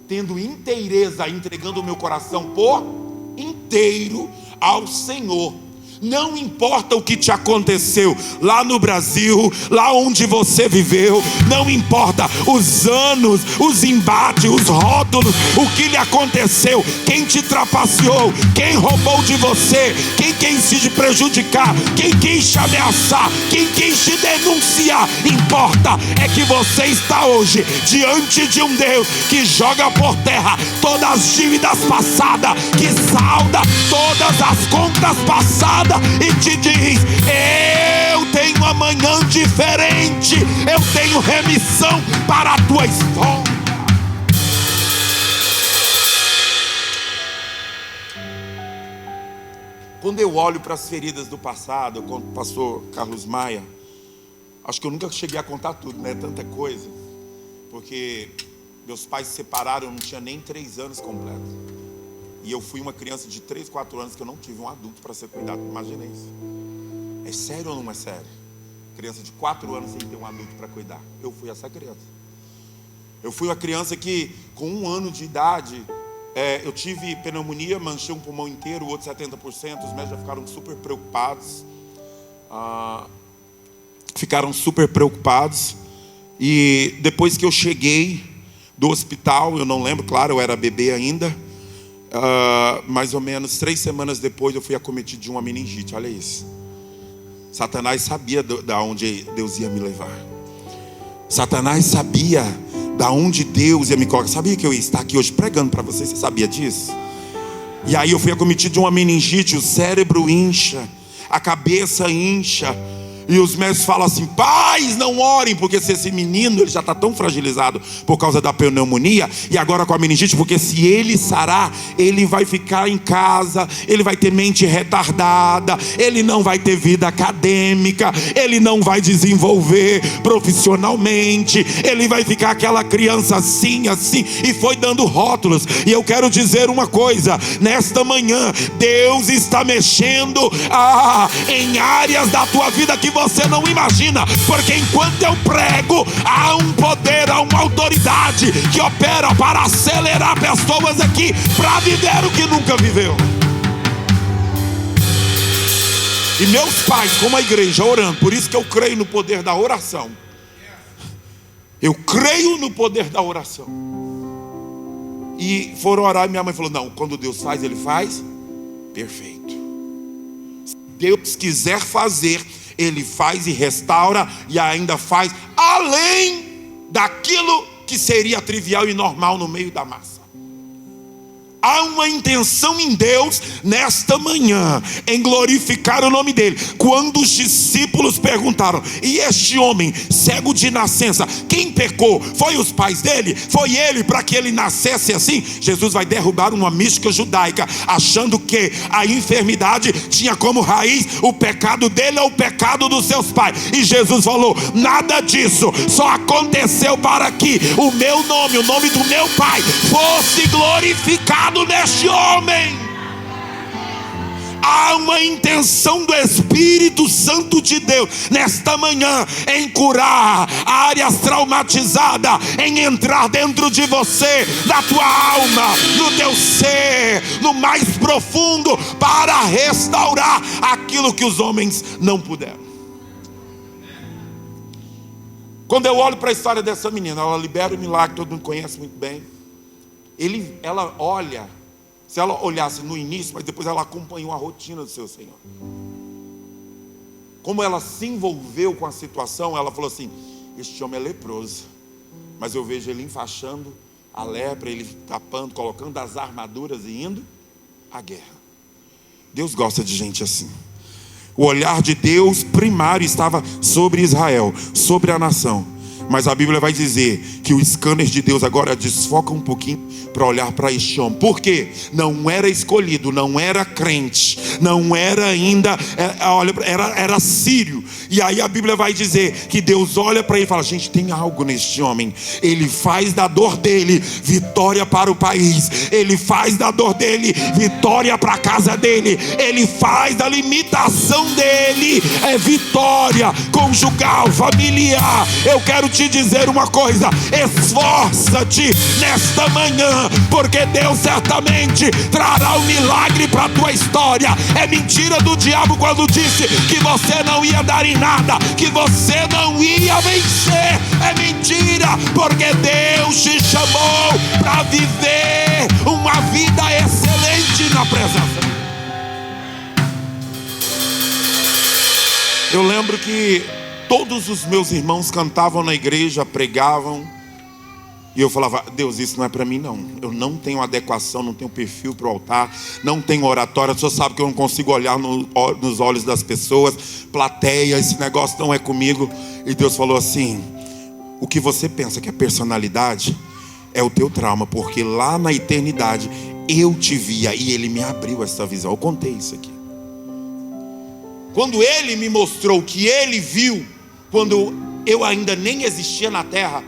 tendo inteireza, entregando o meu coração por inteiro ao Senhor. Não importa o que te aconteceu lá no Brasil, lá onde você viveu, não importa os anos, os embates, os rótulos, o que lhe aconteceu, quem te trapaceou, quem roubou de você, quem quis te prejudicar, quem quis te ameaçar, quem quis te denunciar. Importa é que você está hoje diante de um Deus que joga por terra todas as dívidas passadas, que salda todas as contas passadas e te diz: eu tenho amanhã diferente, eu tenho remissão para a tua história. Quando eu olho para as feridas do passado, com o pastor Carlos Maia, acho que eu nunca cheguei a contar tudo, né? Tanta coisa, porque meus pais se separaram, eu não tinha nem 3 anos completos. E eu fui uma criança de 3, 4 anos que eu não tive um adulto para ser cuidado. Imagina isso. É sério ou não é sério? Criança de 4 anos sem ter um adulto para cuidar. Eu fui essa criança. Eu fui uma criança que, com 1 ano de idade, eu tive pneumonia, manchei um pulmão inteiro, o outro 70%. Os médicos já ficaram super preocupados. E depois que eu cheguei do hospital, eu não lembro, claro, eu era bebê ainda. Mais ou menos 3 semanas depois eu fui acometido de uma meningite. Olha isso. Satanás sabia da onde Deus ia me levar. Satanás sabia da onde Deus ia me colocar. Sabia que eu ia estar aqui hoje pregando para vocês? Você sabia disso? E aí eu fui acometido de uma meningite. O cérebro incha, a cabeça incha. E os médicos falam assim: pais, não orem, porque se esse menino, ele já está tão fragilizado por causa da pneumonia, e agora com a meningite, porque se ele sarar, ele vai ficar em casa, ele vai ter mente retardada, ele não vai ter vida acadêmica, ele não vai desenvolver profissionalmente, ele vai ficar aquela criança assim, e foi dando rótulos. E eu quero dizer uma coisa, nesta manhã, Deus está mexendo em áreas da tua vida que você não imagina, porque enquanto eu prego, há um poder, há uma autoridade que opera para acelerar pessoas aqui para viver o que nunca viveu. E meus pais, como a igreja, orando, por isso que eu creio no poder da oração. Eu creio no poder da oração. E foram orar e minha mãe falou: não, quando Deus faz, Ele faz perfeito. Se Deus quiser fazer, Ele faz e restaura, e ainda faz além daquilo que seria trivial e normal no meio da massa. Há uma intenção em Deus nesta manhã em glorificar o nome dele. Quando os discípulos perguntaram: e este homem cego de nascença, quem pecou? Foi os pais dele? Foi ele para que ele nascesse assim? Jesus vai derrubar uma mística judaica, achando que a enfermidade tinha como raiz o pecado dele ou o pecado dos seus pais. E Jesus falou: nada disso, só aconteceu para que o meu nome, o nome do meu Pai, fosse glorificado neste homem. Há uma intenção do Espírito Santo de Deus nesta manhã em curar áreas traumatizadas, em entrar dentro de você, na tua alma, no teu ser, no mais profundo, para restaurar aquilo que os homens não puderam. Quando eu olho para a história dessa menina, ela libera o milagre, todo mundo conhece muito bem. Ela olha, se ela olhasse no início, mas depois ela acompanhou a rotina do seu Senhor. Como ela se envolveu com a situação, ela falou assim: este homem é leproso, mas eu vejo ele enfaixando a lepra, ele tapando, colocando as armaduras e indo à guerra. Deus gosta de gente assim. O olhar de Deus primário estava sobre Israel, sobre a nação. Mas a Bíblia vai dizer que o scanner de Deus agora desfoca um pouquinho para olhar para este homem. Por quê? Não era escolhido, não era crente, não era ainda, era sírio, E aí a Bíblia vai dizer que Deus olha para ele e fala: gente, tem algo neste homem. Ele faz da dor dele vitória para o país. Ele faz da dor dele vitória para a casa dele. Ele faz da limitação dele vitória conjugal, familiar. Eu quero te dizer uma coisa: esforça-te nesta manhã, porque Deus certamente trará um milagre para a tua história. É mentira do diabo quando disse que você não ia dar em nada, que você não ia vencer. É mentira, porque Deus te chamou para viver uma vida excelente na presença. Eu lembro que todos os meus irmãos cantavam na igreja, pregavam, e eu falava: Deus, isso não é para mim não. Eu não tenho adequação, não tenho perfil para o altar, não tenho oratória. O senhor sabe que eu não consigo olhar nos olhos das pessoas, plateia, esse negócio não é comigo. E Deus falou assim: o que você pensa que é personalidade é o teu trauma, porque lá na eternidade eu te via e Ele me abriu essa visão. Eu contei isso aqui. Quando Ele me mostrou que Ele viu, quando eu ainda nem existia na terra,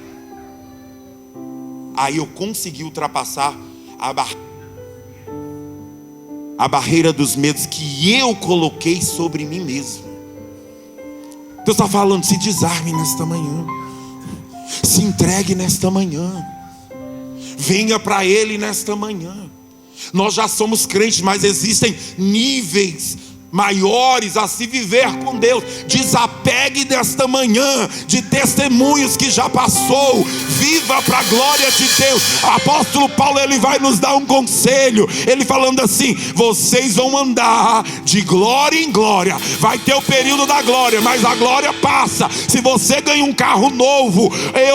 aí eu consegui ultrapassar a barreira dos medos que eu coloquei sobre mim mesmo. Deus está falando: se desarme nesta manhã, se entregue nesta manhã, venha para Ele nesta manhã. Nós já somos crentes, mas existem níveis maiores a se viver com Deus. Desapegue desta manhã de testemunhos que já passou. Viva para a glória de Deus. O apóstolo Paulo, ele vai nos dar um conselho, ele falando assim: vocês vão andar de glória em glória. Vai ter o período da glória, mas a glória passa. Se você ganha um carro novo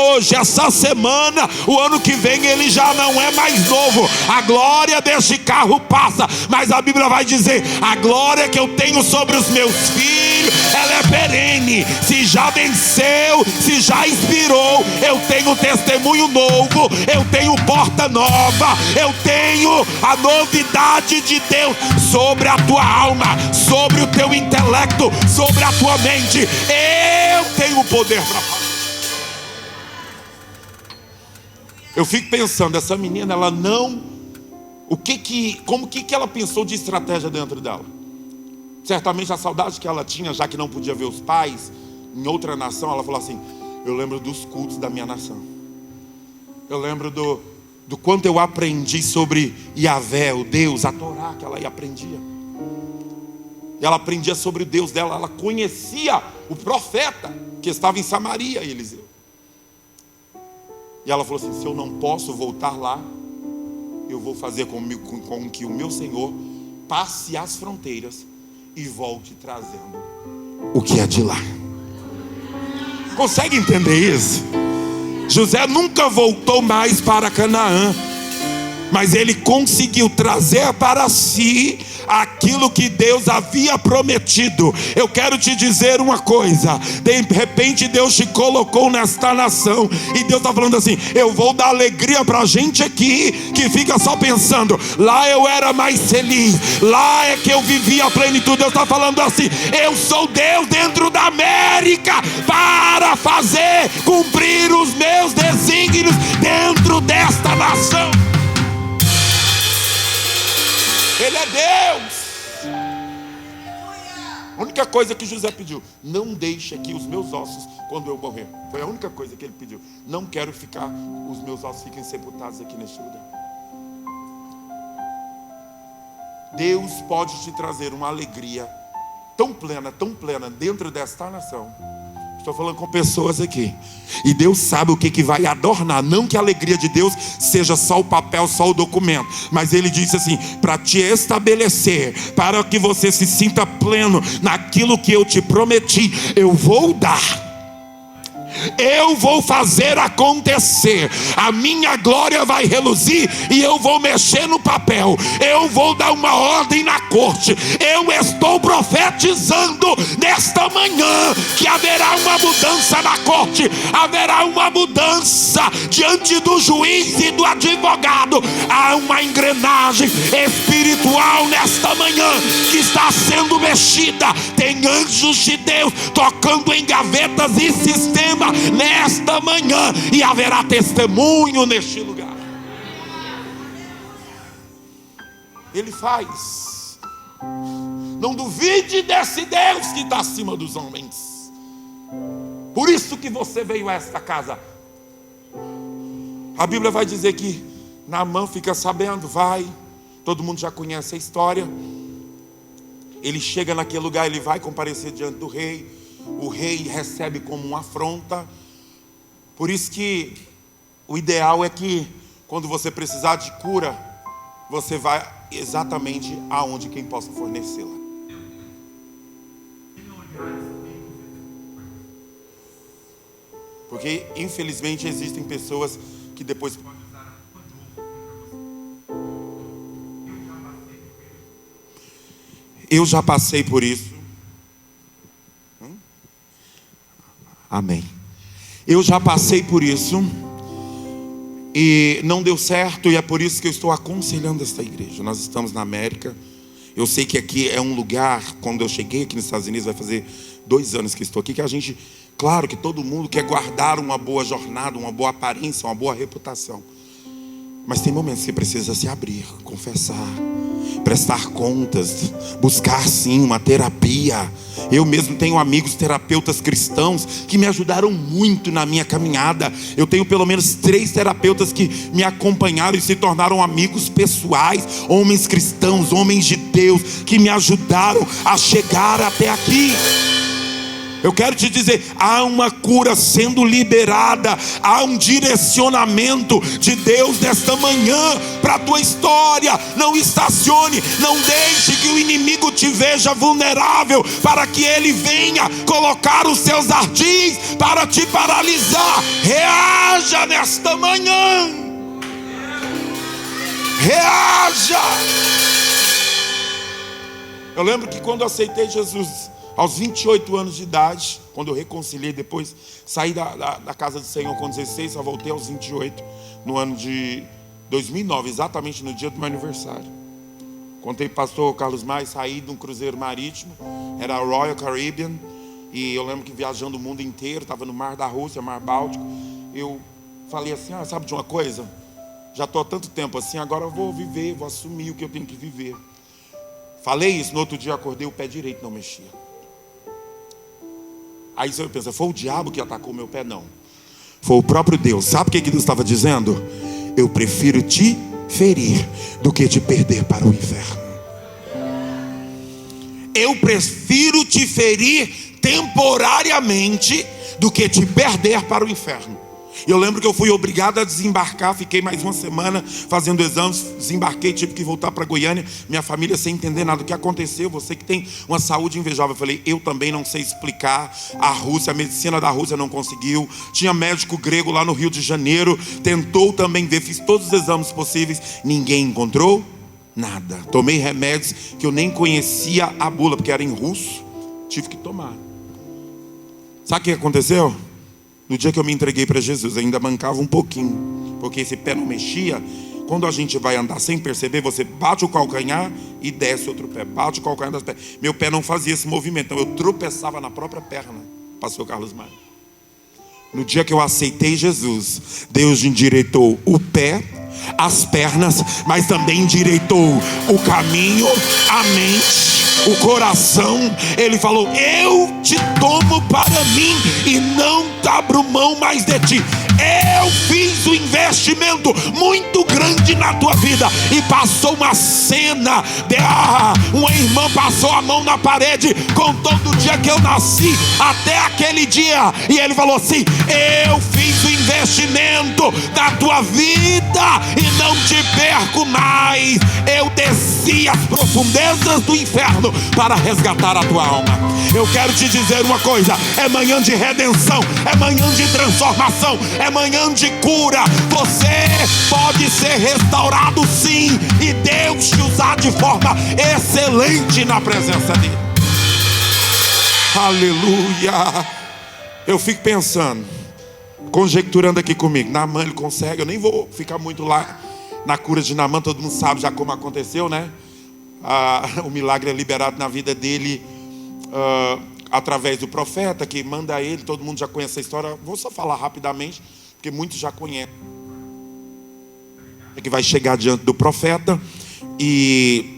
hoje, essa semana, o ano que vem ele já não é mais novo. A glória deste carro passa, mas a Bíblia vai dizer: a glória que eu tenho sobre os meus filhos, ela é perene. Se já venceu, se já inspirou, eu tenho testemunho novo, eu tenho porta nova, eu tenho a novidade de Deus sobre a tua alma, sobre o teu intelecto, sobre a tua mente. Eu tenho o poder para fazer. Eu fico pensando, essa menina, ela não... Como que ela pensou de estratégia dentro dela? Certamente a saudade que ela tinha, já que não podia ver os pais em outra nação, ela falou assim: eu lembro dos cultos da minha nação. Eu lembro do quanto eu aprendi sobre Yahvé, o Deus, a Torá que ela aprendia. E ela aprendia sobre o Deus dela, ela conhecia o profeta que estava em Samaria, Eliseu. E ela falou assim: se eu não posso voltar lá, eu vou fazer com que o meu Senhor passe as fronteiras e volte trazendo o que é de lá. Consegue entender isso? José nunca voltou mais para Canaã, mas ele conseguiu trazer para si aquilo que Deus havia prometido. Eu quero te dizer uma coisa: de repente Deus te colocou nesta nação, e Deus está falando assim: eu vou dar alegria para a gente aqui que fica só pensando, lá eu era mais feliz, lá é que eu vivia a plenitude. Deus está falando assim: eu sou Deus dentro da América para fazer cumprir os meus desígnios dentro desta nação. Ele é Deus. A única coisa que José pediu: não deixe aqui os meus ossos quando eu morrer. Foi a única coisa que ele pediu. Não quero ficar, os meus ossos fiquem sepultados aqui neste lugar. Deus pode te trazer uma alegria tão plena dentro desta nação. Estou falando com pessoas aqui, e Deus sabe o que vai adornar. Não que a alegria de Deus seja só o papel, só o documento, mas Ele disse assim: para te estabelecer, para que você se sinta pleno naquilo que eu te prometi, eu vou dar. Eu vou fazer acontecer. A minha glória vai reluzir e eu vou mexer no papel. Eu vou dar uma ordem na corte. Eu estou profetizando nesta manhã que haverá uma mudança na corte. Haverá uma mudança diante do juiz e do advogado. Há uma engrenagem espiritual nesta manhã que está sendo mexida. Tem anjos de Deus tocando em gavetas e sistemas nesta manhã, e haverá testemunho neste lugar. Ele faz. Não duvide desse Deus que está acima dos homens. Por isso que você veio a esta casa. A Bíblia vai dizer que Naamã fica sabendo, vai. Todo mundo já conhece a história. Ele chega naquele lugar, ele vai comparecer diante do rei. O rei recebe como uma afronta. Por isso que o ideal é que quando você precisar de cura, você vai exatamente aonde quem possa fornecê-la. Porque infelizmente existem pessoas que depois podem usar a tua dor. Eu já passei por isso. Amém. Eu já passei por isso e não deu certo, e é por isso que eu estou aconselhando esta igreja. Nós estamos na América. Eu sei que aqui é um lugar, quando eu cheguei aqui nos Estados Unidos, vai fazer 2 anos que estou aqui, que a gente, claro que todo mundo quer guardar uma boa jornada, uma boa aparência, uma boa reputação. Mas tem momentos que precisa se abrir, confessar, prestar contas, buscar sim uma terapia. Eu mesmo tenho amigos terapeutas cristãos que me ajudaram muito na minha caminhada. Eu tenho pelo menos 3 terapeutas que me acompanharam e se tornaram amigos pessoais, homens cristãos, homens de Deus, que me ajudaram a chegar até aqui. Eu quero te dizer, há uma cura sendo liberada, há um direcionamento de Deus nesta manhã para a tua história. Não estacione, não deixe que o inimigo te veja vulnerável, para que ele venha colocar os seus ardis para te paralisar. Reaja nesta manhã, reaja. Eu lembro que quando eu aceitei Jesus, aos 28 anos de idade, quando eu reconciliei, depois saí da casa do Senhor com 16, só voltei aos 28, no ano de 2009, exatamente no dia do meu aniversário. Contei para o pastor Carlos Maia, saí de um cruzeiro marítimo, era a Royal Caribbean, e eu lembro que viajando o mundo inteiro, estava no Mar da Rússia, Mar Báltico, eu falei assim, sabe de uma coisa? Já estou há tanto tempo assim, agora eu vou viver, vou assumir o que eu tenho que viver. Falei isso, no outro dia acordei, o pé direito não mexia. Aí você pensa, foi o diabo que atacou meu pé? Não, foi o próprio Deus. Sabe o que Deus estava dizendo? Eu prefiro te ferir do que te perder para o inferno. Eu prefiro te ferir temporariamente do que te perder para o inferno. Eu lembro que eu fui obrigado a desembarcar, fiquei mais uma semana fazendo exames, desembarquei, tive que voltar para Goiânia, minha família sem entender nada. O que aconteceu? Você que tem uma saúde invejável. Eu falei, eu também não sei explicar. A Rússia, a medicina da Rússia não conseguiu. Tinha médico grego lá no Rio de Janeiro, tentou também ver, fiz todos os exames possíveis, ninguém encontrou nada. Tomei remédios que eu nem conhecia a bula, porque era em russo, tive que tomar. Sabe o que aconteceu? No dia que eu me entreguei para Jesus, ainda mancava um pouquinho, porque esse pé não mexia. Quando a gente vai andar sem perceber, você bate o calcanhar e desce outro pé, bate o calcanhar das pés. Meu pé não fazia esse movimento, então eu tropeçava na própria perna. Pastor Carlos Maia. No dia que eu aceitei Jesus, Deus endireitou o pé, as pernas, mas também endireitou o caminho, a mente, o coração. Ele falou, eu te tomo para mim e não abro mão mais de ti. Eu fiz um investimento muito grande na tua vida. E passou uma cena de uma irmã passou a mão na parede, contou do dia que eu nasci até aquele dia, e ele falou assim, eu fiz o investimento da tua vida. volta e não te perco mais. Eu desci às profundezas do inferno para resgatar a tua alma. Eu quero te dizer uma coisa: é manhã de redenção, é manhã de transformação, é manhã de cura. Você pode ser restaurado sim, e Deus te usar de forma excelente na presença dele. Aleluia. Eu fico pensando, conjecturando aqui comigo, Naamã ele consegue, eu nem vou ficar muito lá na cura de Naamã, todo mundo sabe já como aconteceu, né? O milagre é liberado na vida dele através do profeta que manda ele, todo mundo já conhece a história. Vou só falar rapidamente, porque muitos já conhecem. É que vai chegar diante do profeta e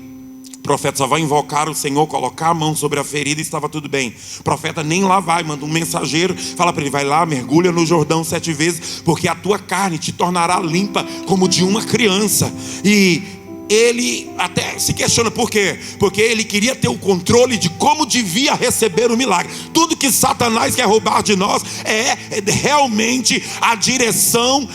o profeta só vai invocar o Senhor, colocar a mão sobre a ferida e estava tudo bem. O profeta nem lá vai, manda um mensageiro, fala para ele: vai lá, mergulha no Jordão 7 vezes, porque a tua carne te tornará limpa como de uma criança. E ele até se questiona por quê? Porque ele queria ter o controle de como devia receber o milagre. Tudo que Satanás quer roubar de nós é realmente a direção,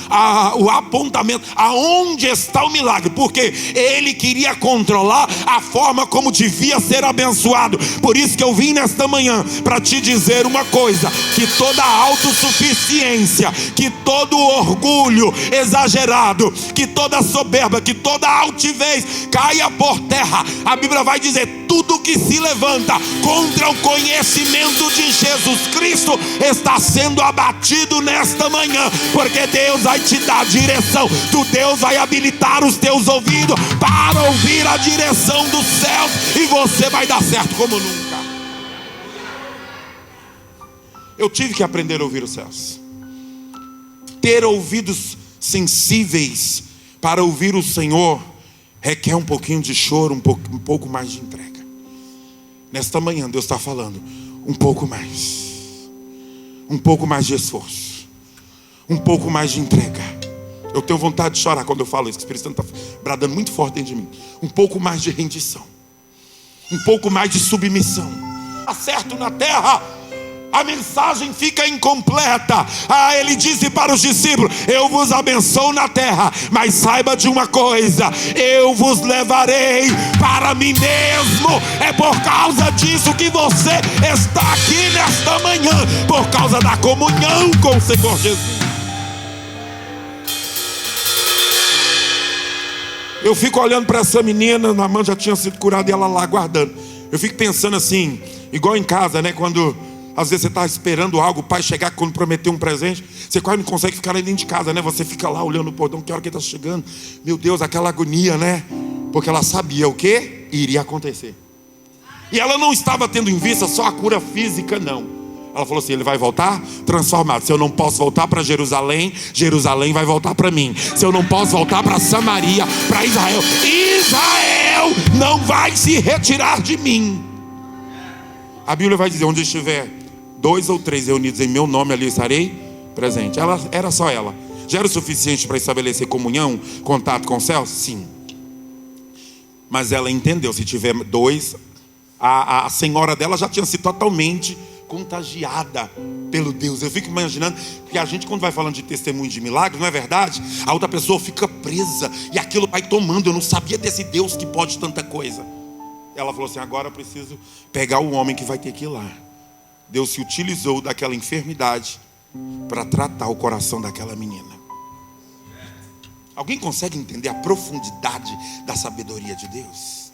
o apontamento, aonde está o milagre. Porque ele queria controlar a forma como devia ser abençoado. Por isso que eu vim nesta manhã para te dizer uma coisa: que toda autossuficiência, que todo orgulho exagerado, que toda soberba, que toda altivez caia por terra. A Bíblia vai dizer: tudo que se levanta contra o conhecimento de Jesus Cristo está sendo abatido nesta manhã, porque Deus vai te dar direção. Deus vai habilitar os teus ouvidos para ouvir a direção dos céus, e você vai dar certo como nunca. Eu tive que aprender a ouvir os céus, ter ouvidos sensíveis para ouvir o Senhor. Requer um pouquinho de choro, um pouco mais de entrega. Nesta manhã Deus está falando: um pouco mais de esforço, um pouco mais de entrega. Eu tenho vontade de chorar quando eu falo isso, que o Espírito Santo está bradando muito forte dentro de mim. Um pouco mais de rendição, um pouco mais de submissão. Acerto na terra, a mensagem fica incompleta. Ele disse para os discípulos: eu vos abençoo na terra, mas saiba de uma coisa: eu vos levarei para mim mesmo. É por causa disso que você está aqui nesta manhã, por causa da comunhão com o Senhor Jesus. Eu fico olhando para essa menina, Naamã já tinha sido curada e ela lá aguardando. Eu fico pensando assim, igual em casa, né? Quando às vezes você está esperando algo, o pai chegar quando prometeu um presente, você quase não consegue ficar ali dentro de casa, né? Você fica lá olhando o portão, que hora que ele está chegando. Meu Deus, aquela agonia, né? Porque ela sabia o que iria acontecer. E ela não estava tendo em vista só a cura física, não. Ela falou assim: ele vai voltar transformado. Se eu não posso voltar para Jerusalém, Jerusalém vai voltar para mim. Se eu não posso voltar para Samaria, para Israel, Israel não vai se retirar de mim. A Bíblia vai dizer: onde estiver 2 ou 3 reunidos em meu nome, ali estarei presente. Ela era só ela. Já era o suficiente para estabelecer comunhão, contato com o céu? Sim. Mas ela entendeu: se tiver 2, a senhora dela já tinha sido totalmente contagiada pelo Deus. Eu fico imaginando que a gente, quando vai falando de testemunho de milagres, não é verdade? A outra pessoa fica presa e aquilo vai tomando. Eu não sabia desse Deus que pode tanta coisa. Ela falou assim: agora eu preciso pegar o homem que vai ter que ir lá. Deus se utilizou daquela enfermidade para tratar o coração daquela menina. Alguém consegue entender a profundidade da sabedoria de Deus?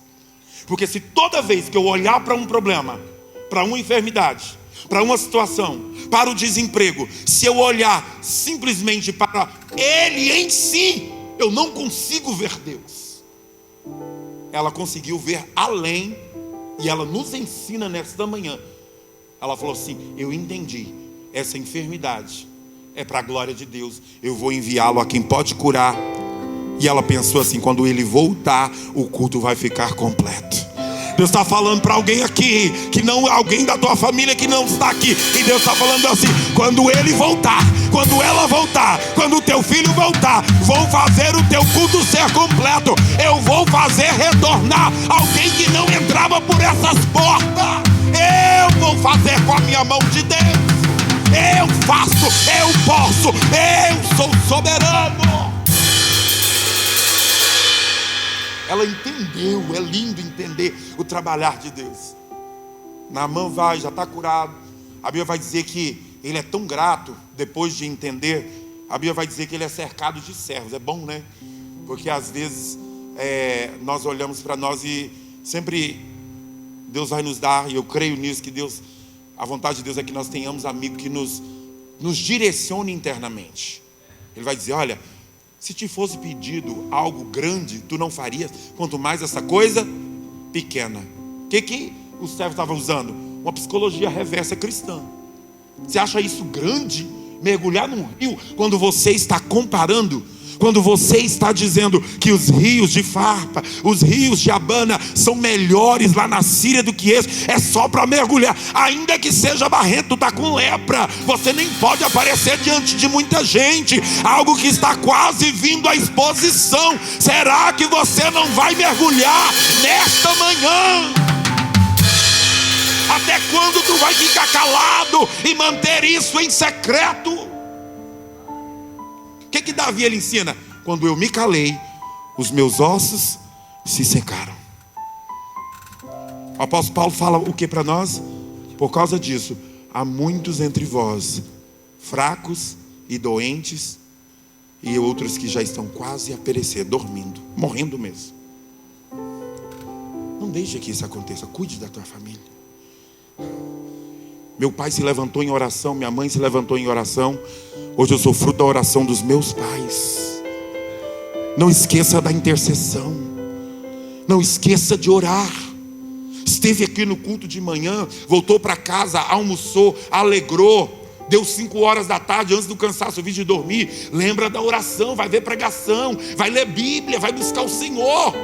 Porque se toda vez que eu olhar para um problema, para uma enfermidade, para uma situação, para o desemprego, se eu olhar simplesmente para ele em si, eu não consigo ver Deus. Ela conseguiu ver além, e ela nos ensina nesta manhã. Ela falou assim: eu entendi, essa enfermidade é para a glória de Deus, eu vou enviá-lo a quem pode curar. E ela pensou assim: quando ele voltar, o culto vai ficar completo. Deus está falando para alguém aqui, que não, alguém da tua família que não está aqui, e Deus está falando assim: quando ele voltar, quando ela voltar, quando o teu filho voltar, vou fazer o teu culto ser completo. Eu vou fazer retornar alguém que não entrava por essas portas. Eu vou fazer com a minha mão de Deus. Eu faço, eu posso, eu sou soberano. ela entendeu. É lindo entender o trabalhar de Deus. Naamã vai, já está curado. A Bíblia vai dizer que ele é tão grato, depois de entender, a Bíblia vai dizer que ele é cercado de servos. É bom, né? Porque às vezes nós olhamos para nós e sempre Deus vai nos dar, e eu creio nisso, que Deus, a vontade de Deus é que nós tenhamos amigos que nos direcione internamente. Ele vai dizer, olha, se te fosse pedido algo grande, tu não farias, quanto mais essa coisa pequena. O que o servo estava usando? Uma psicologia reversa cristã. Você acha isso grande? Mergulhar num rio, quando você está comparando, quando você está dizendo que os rios de Farpa, os rios de Abana são melhores lá na Síria do que esse, é só para mergulhar, ainda que seja barrento, está com lepra, você nem pode aparecer diante de muita gente, algo que está quase vindo à exposição. Será que você não vai mergulhar nesta manhã? Até quando tu vai ficar calado e manter isso em secreto? O que Davi ele ensina? Quando eu me calei, os meus ossos se secaram. O apóstolo Paulo fala o que para nós? Por causa disso, há muitos entre vós fracos e doentes, e outros que já estão quase a perecer, dormindo, morrendo mesmo. Não deixe que isso aconteça. Cuide da tua família. Meu pai se levantou em oração, minha mãe se levantou em oração. Hoje eu sou fruto da oração dos meus pais. Não esqueça da intercessão. Não esqueça de orar. Esteve aqui no culto de manhã, voltou para casa, almoçou, alegrou. Deu 5 horas da tarde, antes do cansaço vir de dormir. Lembra da oração, vai ver pregação, vai ler Bíblia, vai buscar o Senhor.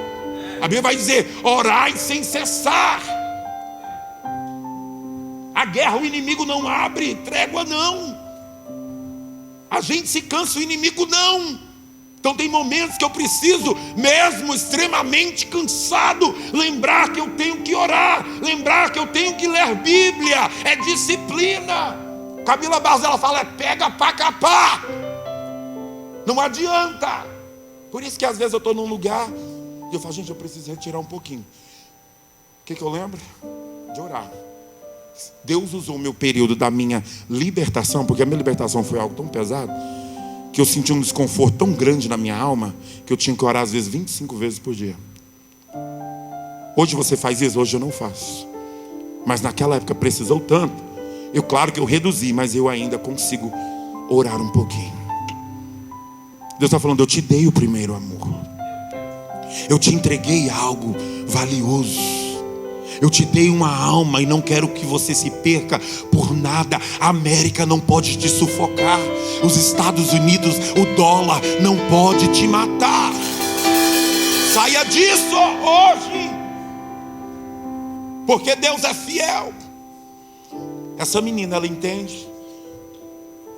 A Bíblia vai dizer, orai sem cessar. A guerra, o inimigo não abre trégua não. A gente se cansa, o inimigo não. Então tem momentos que eu preciso, mesmo extremamente cansado, lembrar que eu tenho que orar, lembrar que eu tenho que ler Bíblia. É disciplina. Camila Barros, ela fala, pega pra capar. Não adianta. Por isso que às vezes eu estou num lugar e eu falo, gente, eu preciso retirar um pouquinho. O que eu lembro? De orar. Deus usou o meu período da minha libertação, porque a minha libertação foi algo tão pesado, que eu senti um desconforto tão grande na minha alma, que eu tinha que orar às vezes 25 vezes por dia. Hoje você faz isso? Hoje eu não faço. Mas naquela época precisou tanto. Claro que eu reduzi, mas eu ainda consigo orar um pouquinho. Deus está falando, eu te dei o primeiro amor. Eu te entreguei algo valioso. Eu te dei uma alma e não quero que você se perca por nada. A América não pode te sufocar. Os Estados Unidos, o dólar não pode te matar. Saia disso hoje. Porque Deus é fiel. Essa menina, ela entende.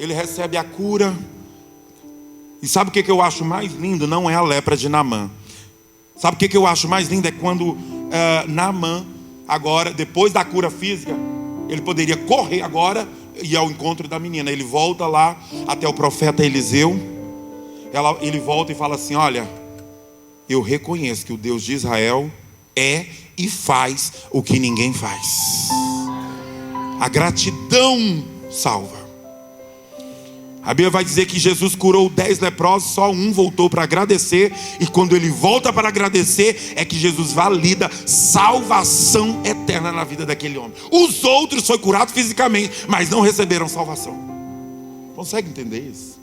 Ele recebe a cura. E sabe o que eu acho mais lindo? Não é a lepra de Naamã. Sabe o que eu acho mais lindo? É quando Naamã, agora, depois da cura física, ele poderia correr agora e ir ao encontro da menina. Ele volta lá até o profeta Eliseu. Ele volta e fala assim, olha, eu reconheço que o Deus de Israel é e faz o que ninguém faz. A gratidão salva. A Bíblia vai dizer que Jesus curou 10 leprosos, só um voltou para agradecer. E quando ele volta para agradecer, é que Jesus valida salvação eterna na vida daquele homem. Os outros foram curados fisicamente, mas não receberam salvação. Consegue entender isso?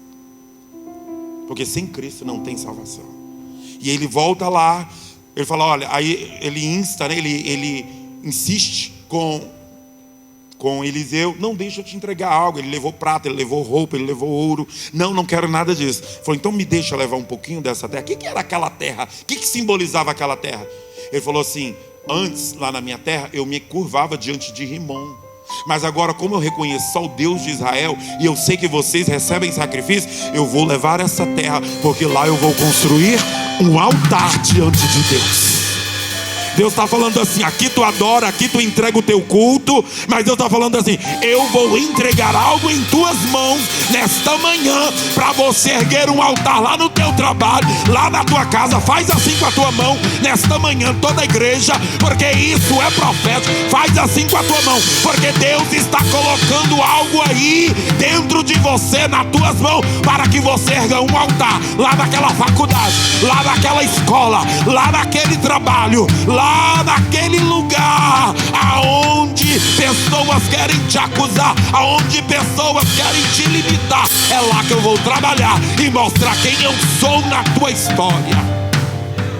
Porque sem Cristo não tem salvação. E ele volta lá, ele fala, olha, aí ele insta, né? ele insiste com Eliseu, não, deixa eu te entregar algo. Ele levou prata, ele levou roupa, ele levou ouro. Não quero nada disso. Falou, então me deixa levar um pouquinho dessa terra. O que era aquela terra? O que simbolizava aquela terra? Ele falou assim, antes lá na minha terra eu me curvava diante de Rimon, mas agora como eu reconheço só o Deus de Israel e eu sei que vocês recebem sacrifício, eu vou levar essa terra, porque lá eu vou construir um altar diante de Deus. Deus está falando assim: aqui tu adora, aqui tu entrega o teu culto, mas Deus está falando assim: eu vou entregar algo em tuas mãos nesta manhã, para você erguer um altar lá no teu trabalho, lá na tua casa. Faz assim com a tua mão nesta manhã, toda a igreja, porque isso é profético. Faz assim com a tua mão, porque Deus está colocando algo aí dentro de você, nas tuas mãos, para que você erga um altar lá naquela faculdade, lá naquela escola, lá naquele trabalho, lá naquele lugar aonde pessoas querem te acusar, aonde pessoas querem te limitar. É lá que eu vou trabalhar e mostrar quem eu sou na tua história.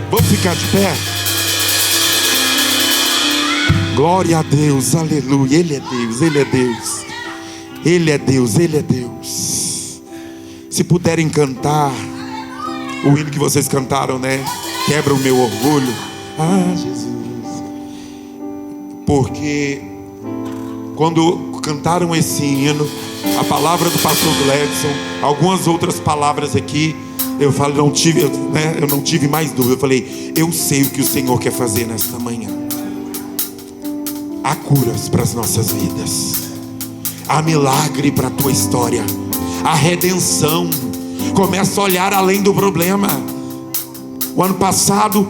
Vamos ficar de pé? Glória a Deus, aleluia. Ele é Deus, Ele é Deus. Ele é Deus, Ele é Deus. Se puderem cantar o hino que vocês cantaram, né? Quebra o meu orgulho. Ah, Jesus. Porque quando cantaram esse hino, a palavra do pastor Gledson, algumas outras palavras aqui, eu falo, eu não tive mais dúvida. Eu falei, eu sei o que o Senhor quer fazer nesta manhã. Há curas para as nossas vidas, há milagre para a tua história, há redenção. Começa a olhar além do problema. O ano passado,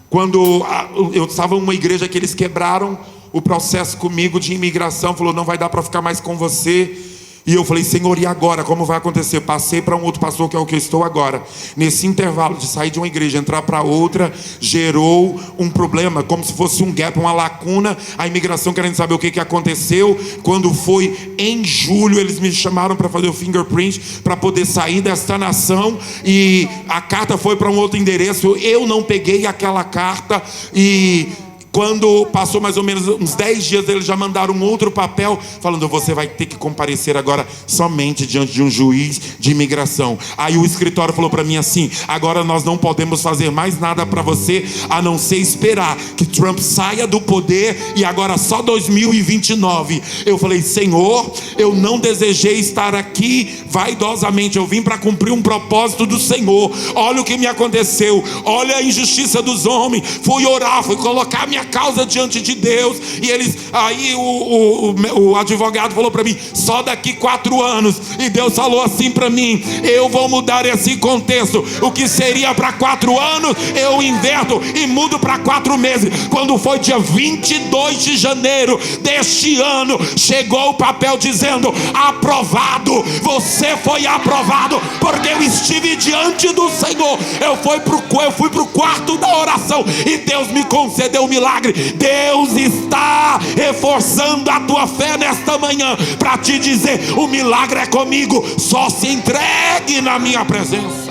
quando eu estava em uma igreja que eles quebraram o processo comigo de imigração, falou, não vai dar para ficar mais com você. E eu falei, Senhor, e agora? Como vai acontecer? Passei para um outro pastor, que é o que eu estou agora. Nesse intervalo de sair de uma igreja, entrar para outra, gerou um problema, como se fosse um gap, uma lacuna. A imigração querendo saber o que aconteceu. Quando foi em julho, eles me chamaram para fazer o fingerprint, para poder sair desta nação. E a carta foi para um outro endereço. Eu não peguei aquela carta. E quando passou mais ou menos uns 10 dias, eles já mandaram um outro papel falando, você vai ter que comparecer agora somente diante de um juiz de imigração. Aí o escritório falou para mim assim, agora nós não podemos fazer mais nada para você, a não ser esperar que Trump saia do poder, e agora só 2029. Eu falei, Senhor, eu não desejei estar aqui vaidosamente, eu vim para cumprir um propósito do Senhor. Olha o que me aconteceu, olha a injustiça dos homens. Fui orar, fui colocar minha causa diante de Deus, e aí o advogado falou para mim, só daqui 4 anos, e Deus falou assim para mim, eu vou mudar esse contexto. O que seria para 4 anos, eu inverto e mudo para 4 meses. Quando foi dia 22 de janeiro deste ano, chegou o papel dizendo, aprovado, você foi aprovado, porque eu estive diante do Senhor. Eu fui para o quarto da oração, e Deus me concedeu um milagre. Deus está reforçando a tua fé nesta manhã, para te dizer, o milagre é comigo, só se entregue na minha presença.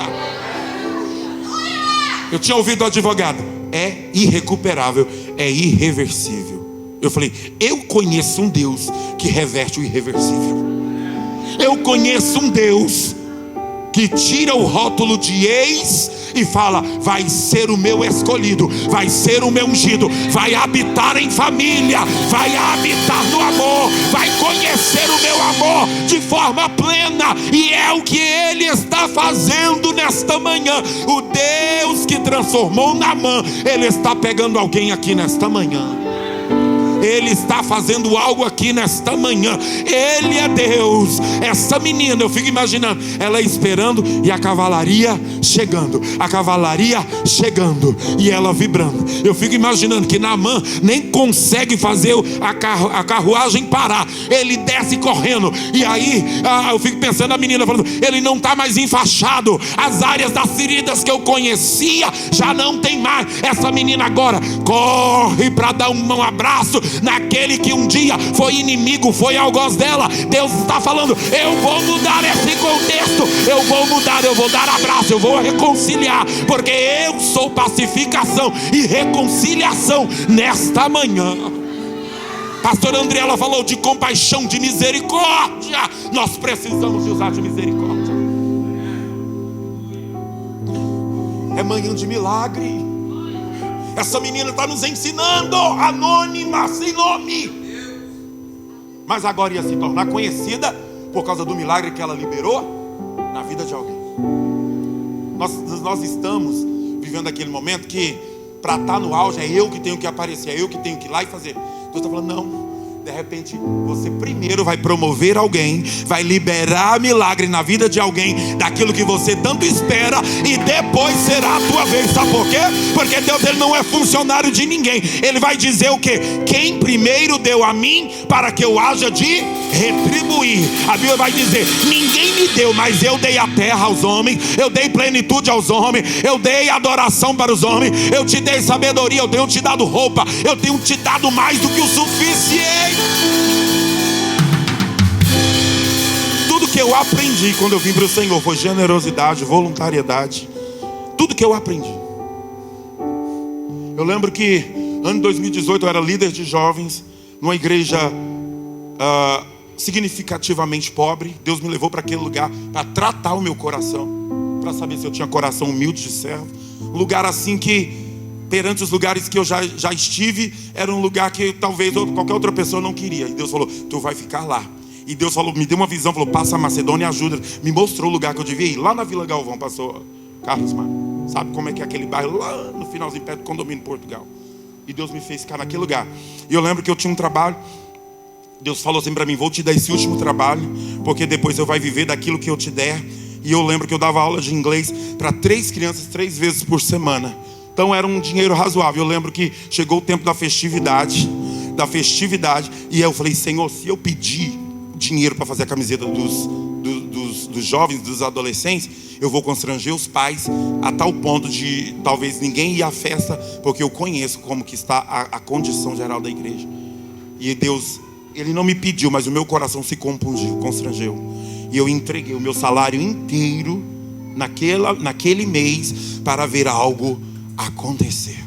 Eu tinha ouvido o advogado, é irrecuperável, é irreversível. Eu falei, eu conheço um Deus que reverte o irreversível. Eu conheço um Deus que tira o rótulo de ex e fala, vai ser o meu escolhido, vai ser o meu ungido, vai habitar em família, vai habitar no amor, vai conhecer o meu amor de forma plena. E é o que Ele está fazendo nesta manhã. O Deus que transformou Naamã, Ele está pegando alguém aqui nesta manhã. Ele está fazendo algo aqui nesta manhã. Ele é Deus. Essa menina, eu fico imaginando, ela esperando, e a cavalaria chegando, a cavalaria chegando, e ela vibrando. Eu fico imaginando que Naamã nem consegue fazer a carruagem parar, ele desce correndo. E aí eu fico pensando, a menina falando, ele não está mais enfaixado, as áreas das feridas que eu conhecia já não tem mais. Essa menina agora corre para dar um abraço naquele que um dia foi inimigo, foi algoz dela. Deus está falando, eu vou mudar esse contexto, eu vou mudar, eu vou dar abraço, eu vou reconciliar, porque eu sou pacificação e reconciliação nesta manhã. Pastor Andriela falou de compaixão, de misericórdia. Nós precisamos de usar de misericórdia. É manhã de milagre. Essa menina está nos ensinando, anônima, sem nome, mas agora ia se tornar conhecida por causa do milagre que ela liberou na vida de alguém. Nós estamos vivendo aquele momento que para estar no auge, é eu que tenho que aparecer, é eu que tenho que ir lá e fazer. Deus está falando, não. De repente, você primeiro vai promover alguém, vai liberar milagre na vida de alguém, daquilo que você tanto espera, e depois será a tua vez. Sabe por quê? Porque Deus, ele não é funcionário de ninguém. Ele vai dizer o quê? Quem primeiro deu a mim, para que eu haja de retribuir. A Bíblia vai dizer, ninguém me deu, mas eu dei a terra aos homens, eu dei plenitude aos homens, eu dei adoração para os homens, eu te dei sabedoria, eu tenho te dado roupa, eu tenho te dado mais do que o suficiente. Tudo que eu aprendi quando eu vim para o Senhor foi generosidade, voluntariedade. Tudo que eu aprendi. Eu lembro que ano de 2018 eu era líder de jovens numa igreja significativamente pobre. Deus me levou para aquele lugar para tratar o meu coração, para saber se eu tinha coração humilde de servo. Um lugar assim que, perante os lugares que eu já estive, era um lugar que talvez qualquer outra pessoa não queria. E Deus falou, tu vai ficar lá. E Deus falou, me deu uma visão, falou, passa a Macedônia e ajuda. Me mostrou o lugar que eu devia ir, lá na Vila Galvão, pastor Carlos Mar. Sabe como é que é aquele bairro lá no finalzinho, perto do condomínio Portugal. E Deus me fez ficar naquele lugar. E eu lembro que eu tinha um trabalho. Deus falou assim para mim, vou te dar esse último trabalho, porque depois eu vai viver daquilo que eu te der. E eu lembro que eu dava aula de inglês para 3 crianças 3 vezes por semana. Então era um dinheiro razoável. Eu lembro que chegou o tempo da festividade. E eu falei, Senhor, se eu pedir dinheiro para fazer a camiseta dos jovens, dos adolescentes, eu vou constranger os pais a tal ponto de talvez ninguém ir à festa, porque eu conheço como que está a condição geral da igreja. E Deus, Ele não me pediu, mas o meu coração se compungiu, constrangeu. E eu entreguei o meu salário inteiro naquele mês para ver algo acontecer.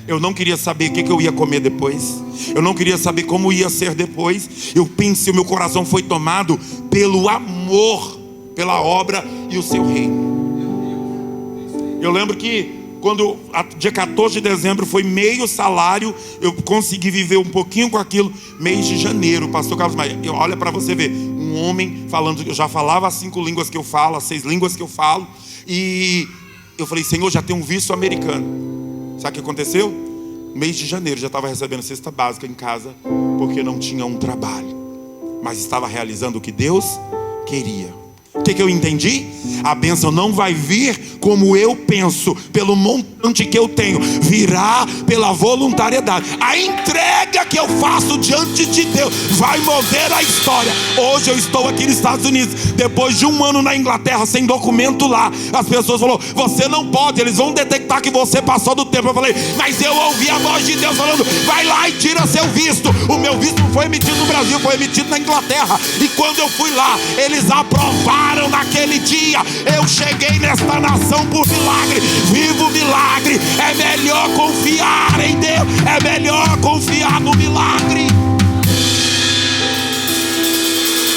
Eu não queria saber o que eu ia comer depois. Eu não queria saber como ia ser depois. Eu pensei, o meu coração foi tomado pelo amor, pela obra e o seu reino. Eu lembro que quando dia 14 de dezembro foi meio salário, eu consegui viver um pouquinho com aquilo. Mês de janeiro, pastor Carlos Maia, olha para você ver, um homem falando, eu já falava as 5 línguas que eu falo, as 6 línguas que eu falo, e eu falei, Senhor, já tem um visto americano. Sabe o que aconteceu? Mês de janeiro já estava recebendo cesta básica em casa, porque não tinha um trabalho, mas estava realizando o que Deus queria. O que eu entendi? A bênção não vai vir como eu penso, pelo montante que eu tenho, virá pela voluntariedade. A entrega que eu faço diante de Deus vai mover a história. Hoje eu estou aqui nos Estados Unidos, depois de um ano na Inglaterra sem documento lá. As pessoas falaram, você não pode, eles vão detectar que você passou do tempo. Eu falei, mas eu ouvi a voz de Deus falando, vai lá e tira seu visto. O meu visto não foi emitido no Brasil, foi emitido na Inglaterra. E quando eu fui lá, eles aprovaram naquele dia. Eu cheguei nesta nação por milagre. Vivo milagre. É melhor confiar em Deus, é melhor confiar no milagre.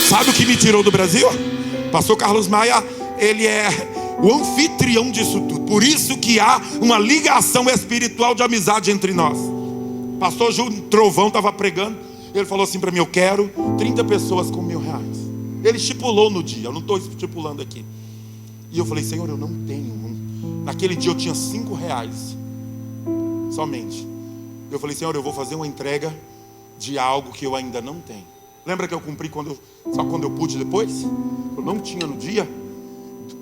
Sabe o que me tirou do Brasil? Pastor Carlos Maia, ele é o anfitrião disso tudo. Por isso que há uma ligação espiritual de amizade entre nós. Pastor Júlio Trovão estava pregando, ele falou assim para mim, eu quero 30 pessoas com R$1.000. Ele estipulou no dia, eu não estou estipulando aqui. E eu falei, Senhor, eu não tenho. Naquele dia eu tinha R$5 somente. Eu falei, Senhor, eu vou fazer uma entrega de algo que eu ainda não tenho. Lembra que eu cumpri só quando eu pude depois? Eu não tinha no dia.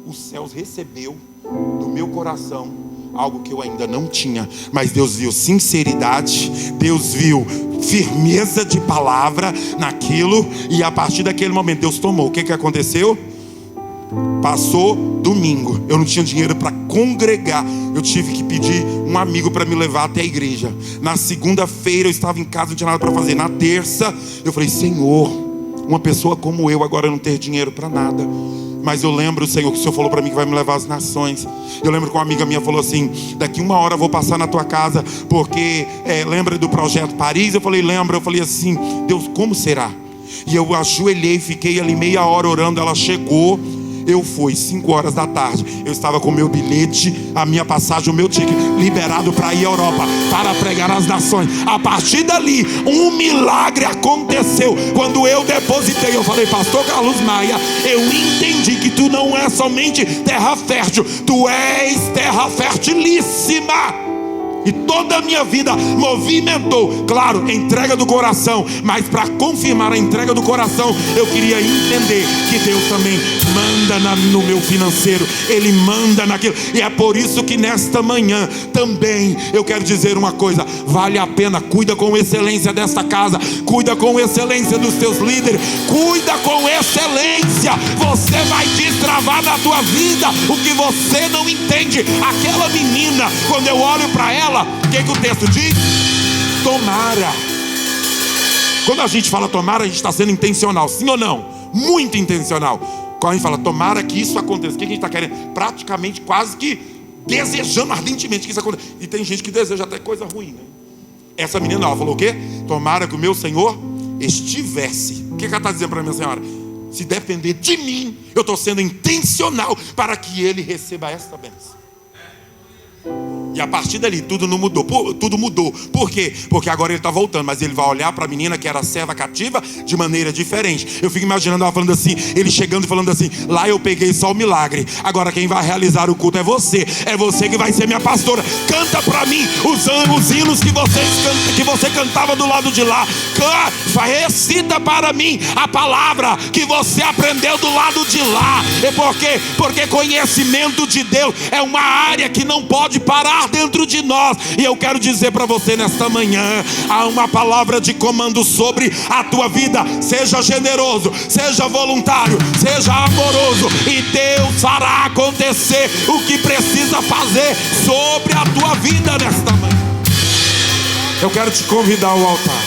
Os céus recebeu do meu coração algo que eu ainda não tinha. Mas Deus viu sinceridade, Deus viu firmeza de palavra naquilo. E a partir daquele momento Deus tomou. O que aconteceu? Passou domingo, eu não tinha dinheiro para congregar. Eu tive que pedir um amigo para me levar até a igreja. Na segunda-feira eu estava em casa, não tinha nada para fazer. Na terça eu falei, Senhor, uma pessoa como eu agora não ter dinheiro para nada. Mas eu lembro, Senhor, que o Senhor falou para mim que vai me levar às nações. Eu lembro que uma amiga minha falou assim, daqui 1 hora eu vou passar na tua casa, porque lembra do projeto Paris? Eu falei, lembra. Eu falei assim, Deus, como será? E eu ajoelhei, fiquei ali meia hora orando. Ela chegou, eu fui, 5 horas da tarde. Eu estava com o meu bilhete, a minha passagem, o meu ticket liberado para ir à Europa, para pregar às nações. A partir dali, um milagre aconteceu. Quando eu depositei, eu falei, pastor Carlos Maia, eu entendi que tu não é somente terra fértil, tu és terra fertilíssima. E toda a minha vida movimentou, claro, entrega do coração. Mas para confirmar a entrega do coração, eu queria entender que Deus também manda no meu financeiro. Ele manda naquilo. E é por isso que nesta manhã também eu quero dizer uma coisa: vale a pena. Cuida com excelência desta casa, cuida com excelência dos teus líderes, cuida com excelência. Você vai destravar na tua vida o que você não entende. Aquela menina, quando eu olho para ela, o que o texto diz? Tomara. Quando a gente fala tomara, a gente está sendo intencional, sim ou não? Muito intencional. Quando a gente fala tomara que isso aconteça, o que a gente está querendo? Praticamente quase que desejando ardentemente que isso aconteça. E tem gente que deseja até coisa ruim, né? Essa menina, ela falou o quê? Tomara que o meu Senhor estivesse. O que ela está dizendo para a minha senhora? Se depender de mim, eu estou sendo intencional para que ele receba esta bênção. E a partir dali tudo não mudou. Tudo mudou. Por quê? Porque agora ele está voltando, mas ele vai olhar para a menina que era serva cativa de maneira diferente. Eu fico imaginando ela falando assim, ele chegando e falando assim: lá eu peguei só o milagre, agora quem vai realizar o culto é você. É você que vai ser minha pastora. Canta para mim os hinos que você cantava do lado de lá. Recita para mim a palavra que você aprendeu do lado de lá. E por quê? Porque conhecimento de Deus é uma área que não pode parar dentro de nós. E eu quero dizer para você nesta manhã: há uma palavra de comando sobre a tua vida. Seja generoso, seja voluntário, seja amoroso, e Deus fará acontecer o que precisa fazer sobre a tua vida nesta manhã. Eu quero te convidar ao altar,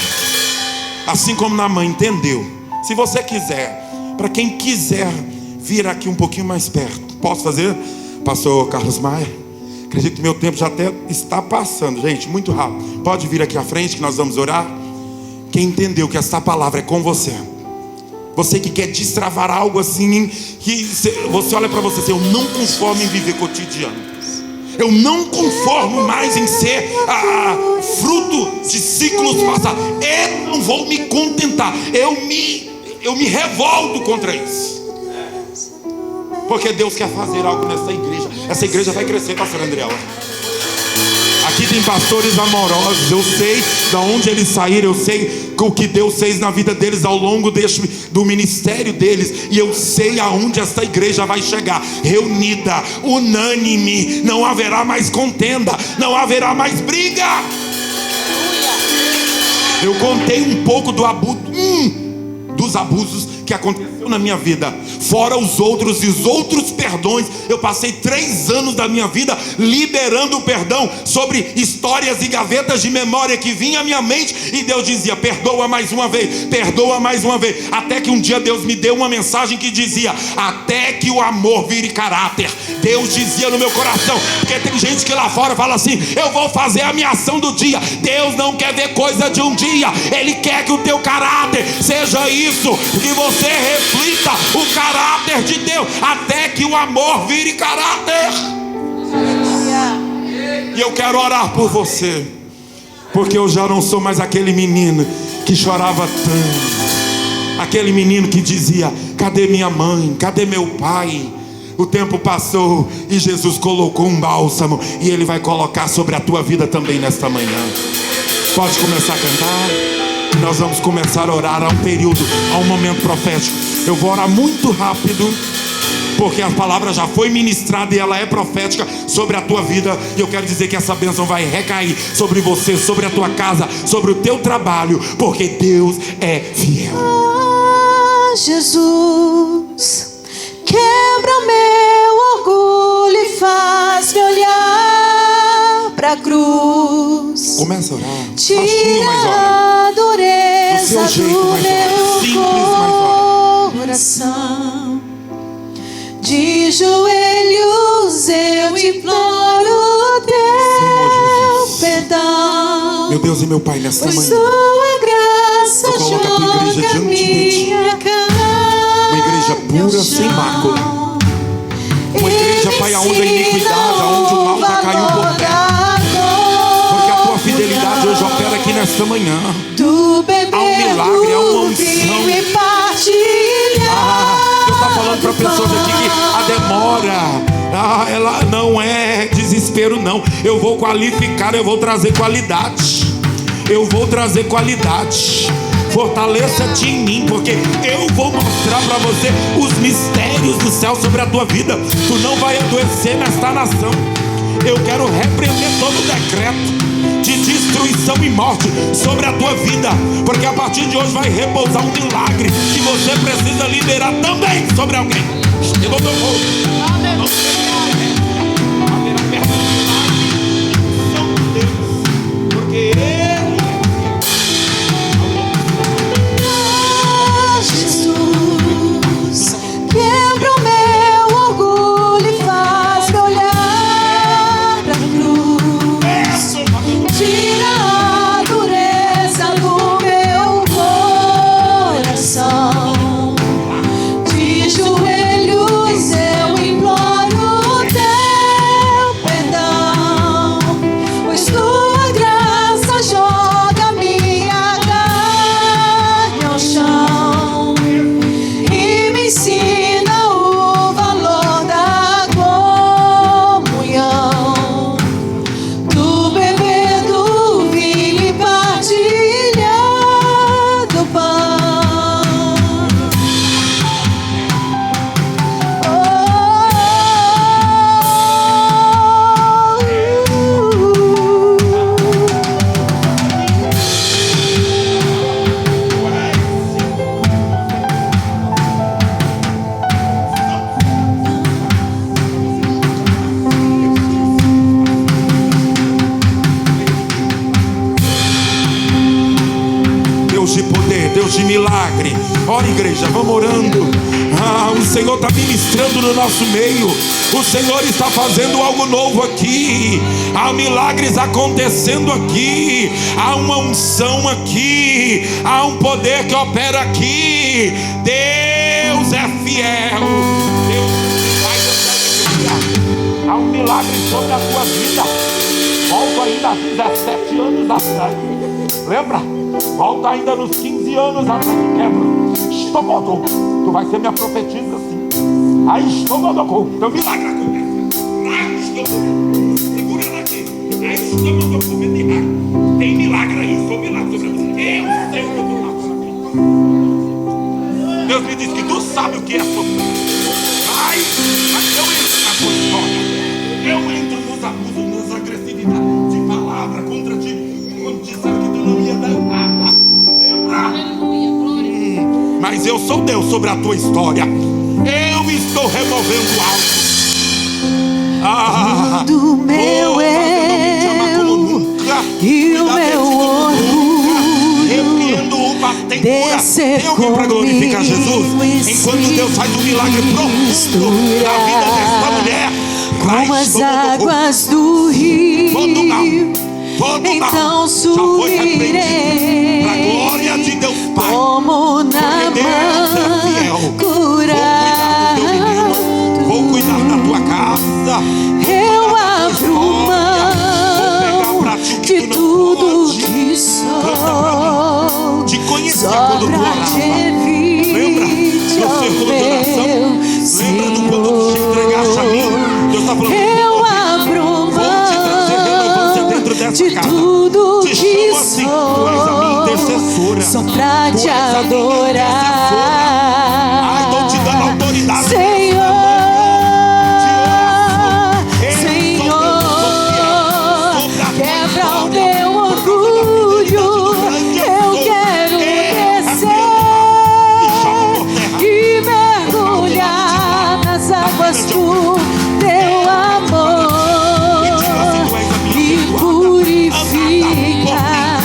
assim como Naamã entendeu. Se você quiser, para quem quiser vir aqui um pouquinho mais perto, posso fazer? Pastor Carlos Maia, acredito que meu tempo já até está passando, gente, muito rápido. Pode vir aqui à frente que nós vamos orar. Quem entendeu que esta palavra é com você, você que quer destravar algo assim, que você olha para você assim: eu não conformo em viver cotidiano, eu não conformo mais em ser fruto de ciclos passados, eu não vou me contentar, eu me revolto contra isso. Porque Deus quer fazer algo nessa igreja. Essa igreja vai crescer, pastor Andriela. Aqui tem pastores amorosos. Eu sei de onde eles saíram. Eu sei o que Deus fez na vida deles ao longo do ministério deles. E eu sei aonde essa igreja vai chegar. Reunida, unânime. Não haverá mais contenda, não haverá mais briga. Eu contei um pouco dos abusos que aconteceu na minha vida, fora os outros e os outros perdões. Eu passei 3 anos da minha vida liberando o perdão sobre histórias e gavetas de memória que vinha à minha mente, e Deus dizia: perdoa mais uma vez, perdoa mais uma vez. Até que um dia Deus me deu uma mensagem que dizia: até que o amor vire caráter. Deus dizia no meu coração, porque tem gente que lá fora fala assim: eu vou fazer a minha ação do dia. Deus não quer ver coisa de um dia, Ele quer que o teu caráter seja isso, que você reflita o caráter de Deus, até que o amor vire caráter. E eu quero orar por você, porque eu já não sou mais aquele menino que chorava tanto, aquele menino que dizia: cadê minha mãe, cadê meu pai? O tempo passou e Jesus colocou um bálsamo, e Ele vai colocar sobre a tua vida também nesta manhã. Pode começar a cantar. Nós vamos começar a orar. Há um período, há um momento profético. Eu vou orar muito rápido, porque a palavra já foi ministrada e ela é profética sobre a tua vida. E eu quero dizer que essa bênção vai recair sobre você, sobre a tua casa, sobre o teu trabalho, porque Deus é fiel. Jesus, quebra o meu orgulho e faz-me olhar pra cruz. Começa a orar. Tira a dureza do meu coração. De joelhos eu imploro teu perdão. Meu Deus e meu Pai, nesta pois manhã, tua graça eu coloco a tua igreja diante de ti. Uma igreja pura, sem mácula. Uma igreja, Pai, aonde a iniquidade, aonde o mal já caiu por terra. Porque a tua fidelidade hoje opera aqui nesta manhã. Há um milagre, há uma unção. Deus está falando para pessoas aqui que a demora ela não é desespero, não. Eu vou qualificar, eu vou trazer qualidade. Eu vou trazer qualidade. Fortaleça-te em mim, porque eu vou mostrar para você os mistérios do céu sobre a tua vida. Tu não vai adoecer nesta nação. Eu quero repreender todo decreto de destruição e morte sobre a tua vida, porque a partir de hoje vai repousar um milagre que você precisa liberar também sobre alguém. Eu não porque Ele Jesus, quebra o meu orgulho e faz-me olhar pra cruz. Tira a dureza do meu coração. De joelhos eu imploro teu perdão, pois tua graça joga minha carne ao chão e me ensina o valor da comunhão, do beber do vinho e partilhar do pão. Deus de poder, Deus de milagre. Ora, igreja, vamos orando. O Senhor está ministrando no nosso meio. O Senhor está fazendo algo novo aqui. Há milagres acontecendo aqui. Há uma unção aqui. Há um poder que opera aqui. Deus é fiel. Deus vai. Há um milagre sobre a tua vida. Volta ainda há 17 anos atrás. Lembra? Volta ainda nos 15 anos atrás que quebra. Estomodou. Tu vai ser minha profetisa assim. Aí estomodou. Teu milagre acontece. Aí estomodou. Segura ela aqui. Aí estomodou. Tem milagre aí. Sou milagre sobre você. Eu sei o que eu estou passando. Deus me diz que tu sabe o que é sofrer. Mas eu entro na tua história. Eu entro nos abusos, nas agressividades de palavra contra ti. Quando te sabe que tu não ia dar nada. Lembra? Mas eu sou Deus sobre a tua história. Eu estou removendo algo. Do meu eu e o meu orgulho, repreendo uma tempura. descer Tem alguém para glorificar Jesus? Enquanto Deus faz um milagre profundo na vida desta mulher, como as águas do rio, então subirei para a glória de Deus Pai. Como na mão curar, vou cuidar da tua casa. Eu abro mão de tudo que sou, te conhecer só quando tu pra orava. te vir. Lembra do círculo de oração? Lembra do quando tu te entregaste a mim? Deus está falando. Eu abro mão de tudo te que chamo assim, tu és a minha intercessora. só pra te Tu és a minha adorar. Ai, estou te dando autoridade. Senhor, quebra o meu orgulho. Eu quero descer e mergulhar nas águas do teu amor e purificar.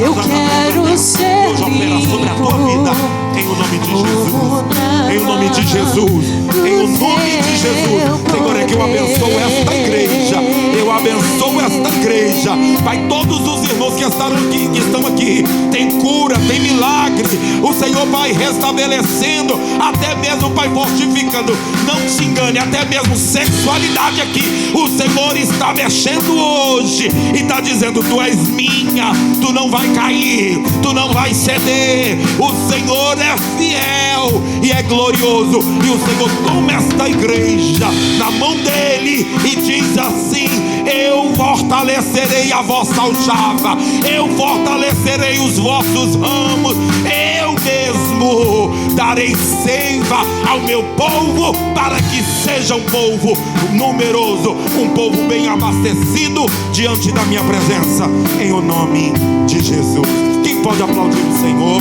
Eu quero ser sobre a tua vida, em o nome de Jesus. Em o nome de Jesus. Em o nome de Jesus. Senhor, é que eu abençoo esta igreja. Eu abençoo esta igreja. Pai, todos os irmãos que estão aqui, tem cura, tem milagre. O Senhor vai restabelecendo, até mesmo, Pai, fortificando. Não se engane, até mesmo sexualidade aqui, o Senhor está mexendo hoje e está dizendo: tu és minha, tu não vai cair, tu não vai ceder. O Senhor é fiel e é glorioso. E o Senhor toma esta igreja na mão dele e diz assim: eu fortalecerei a vossa aljava, eu fortalecerei os vossos ramos, eu mesmo darei seiva ao meu povo, para que seja um povo numeroso, um povo bem abastecido diante da minha presença, em o nome de Jesus. Quem pode aplaudir o Senhor?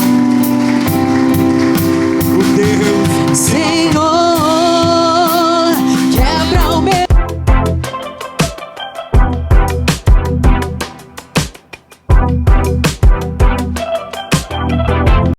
O Deus, Senhor.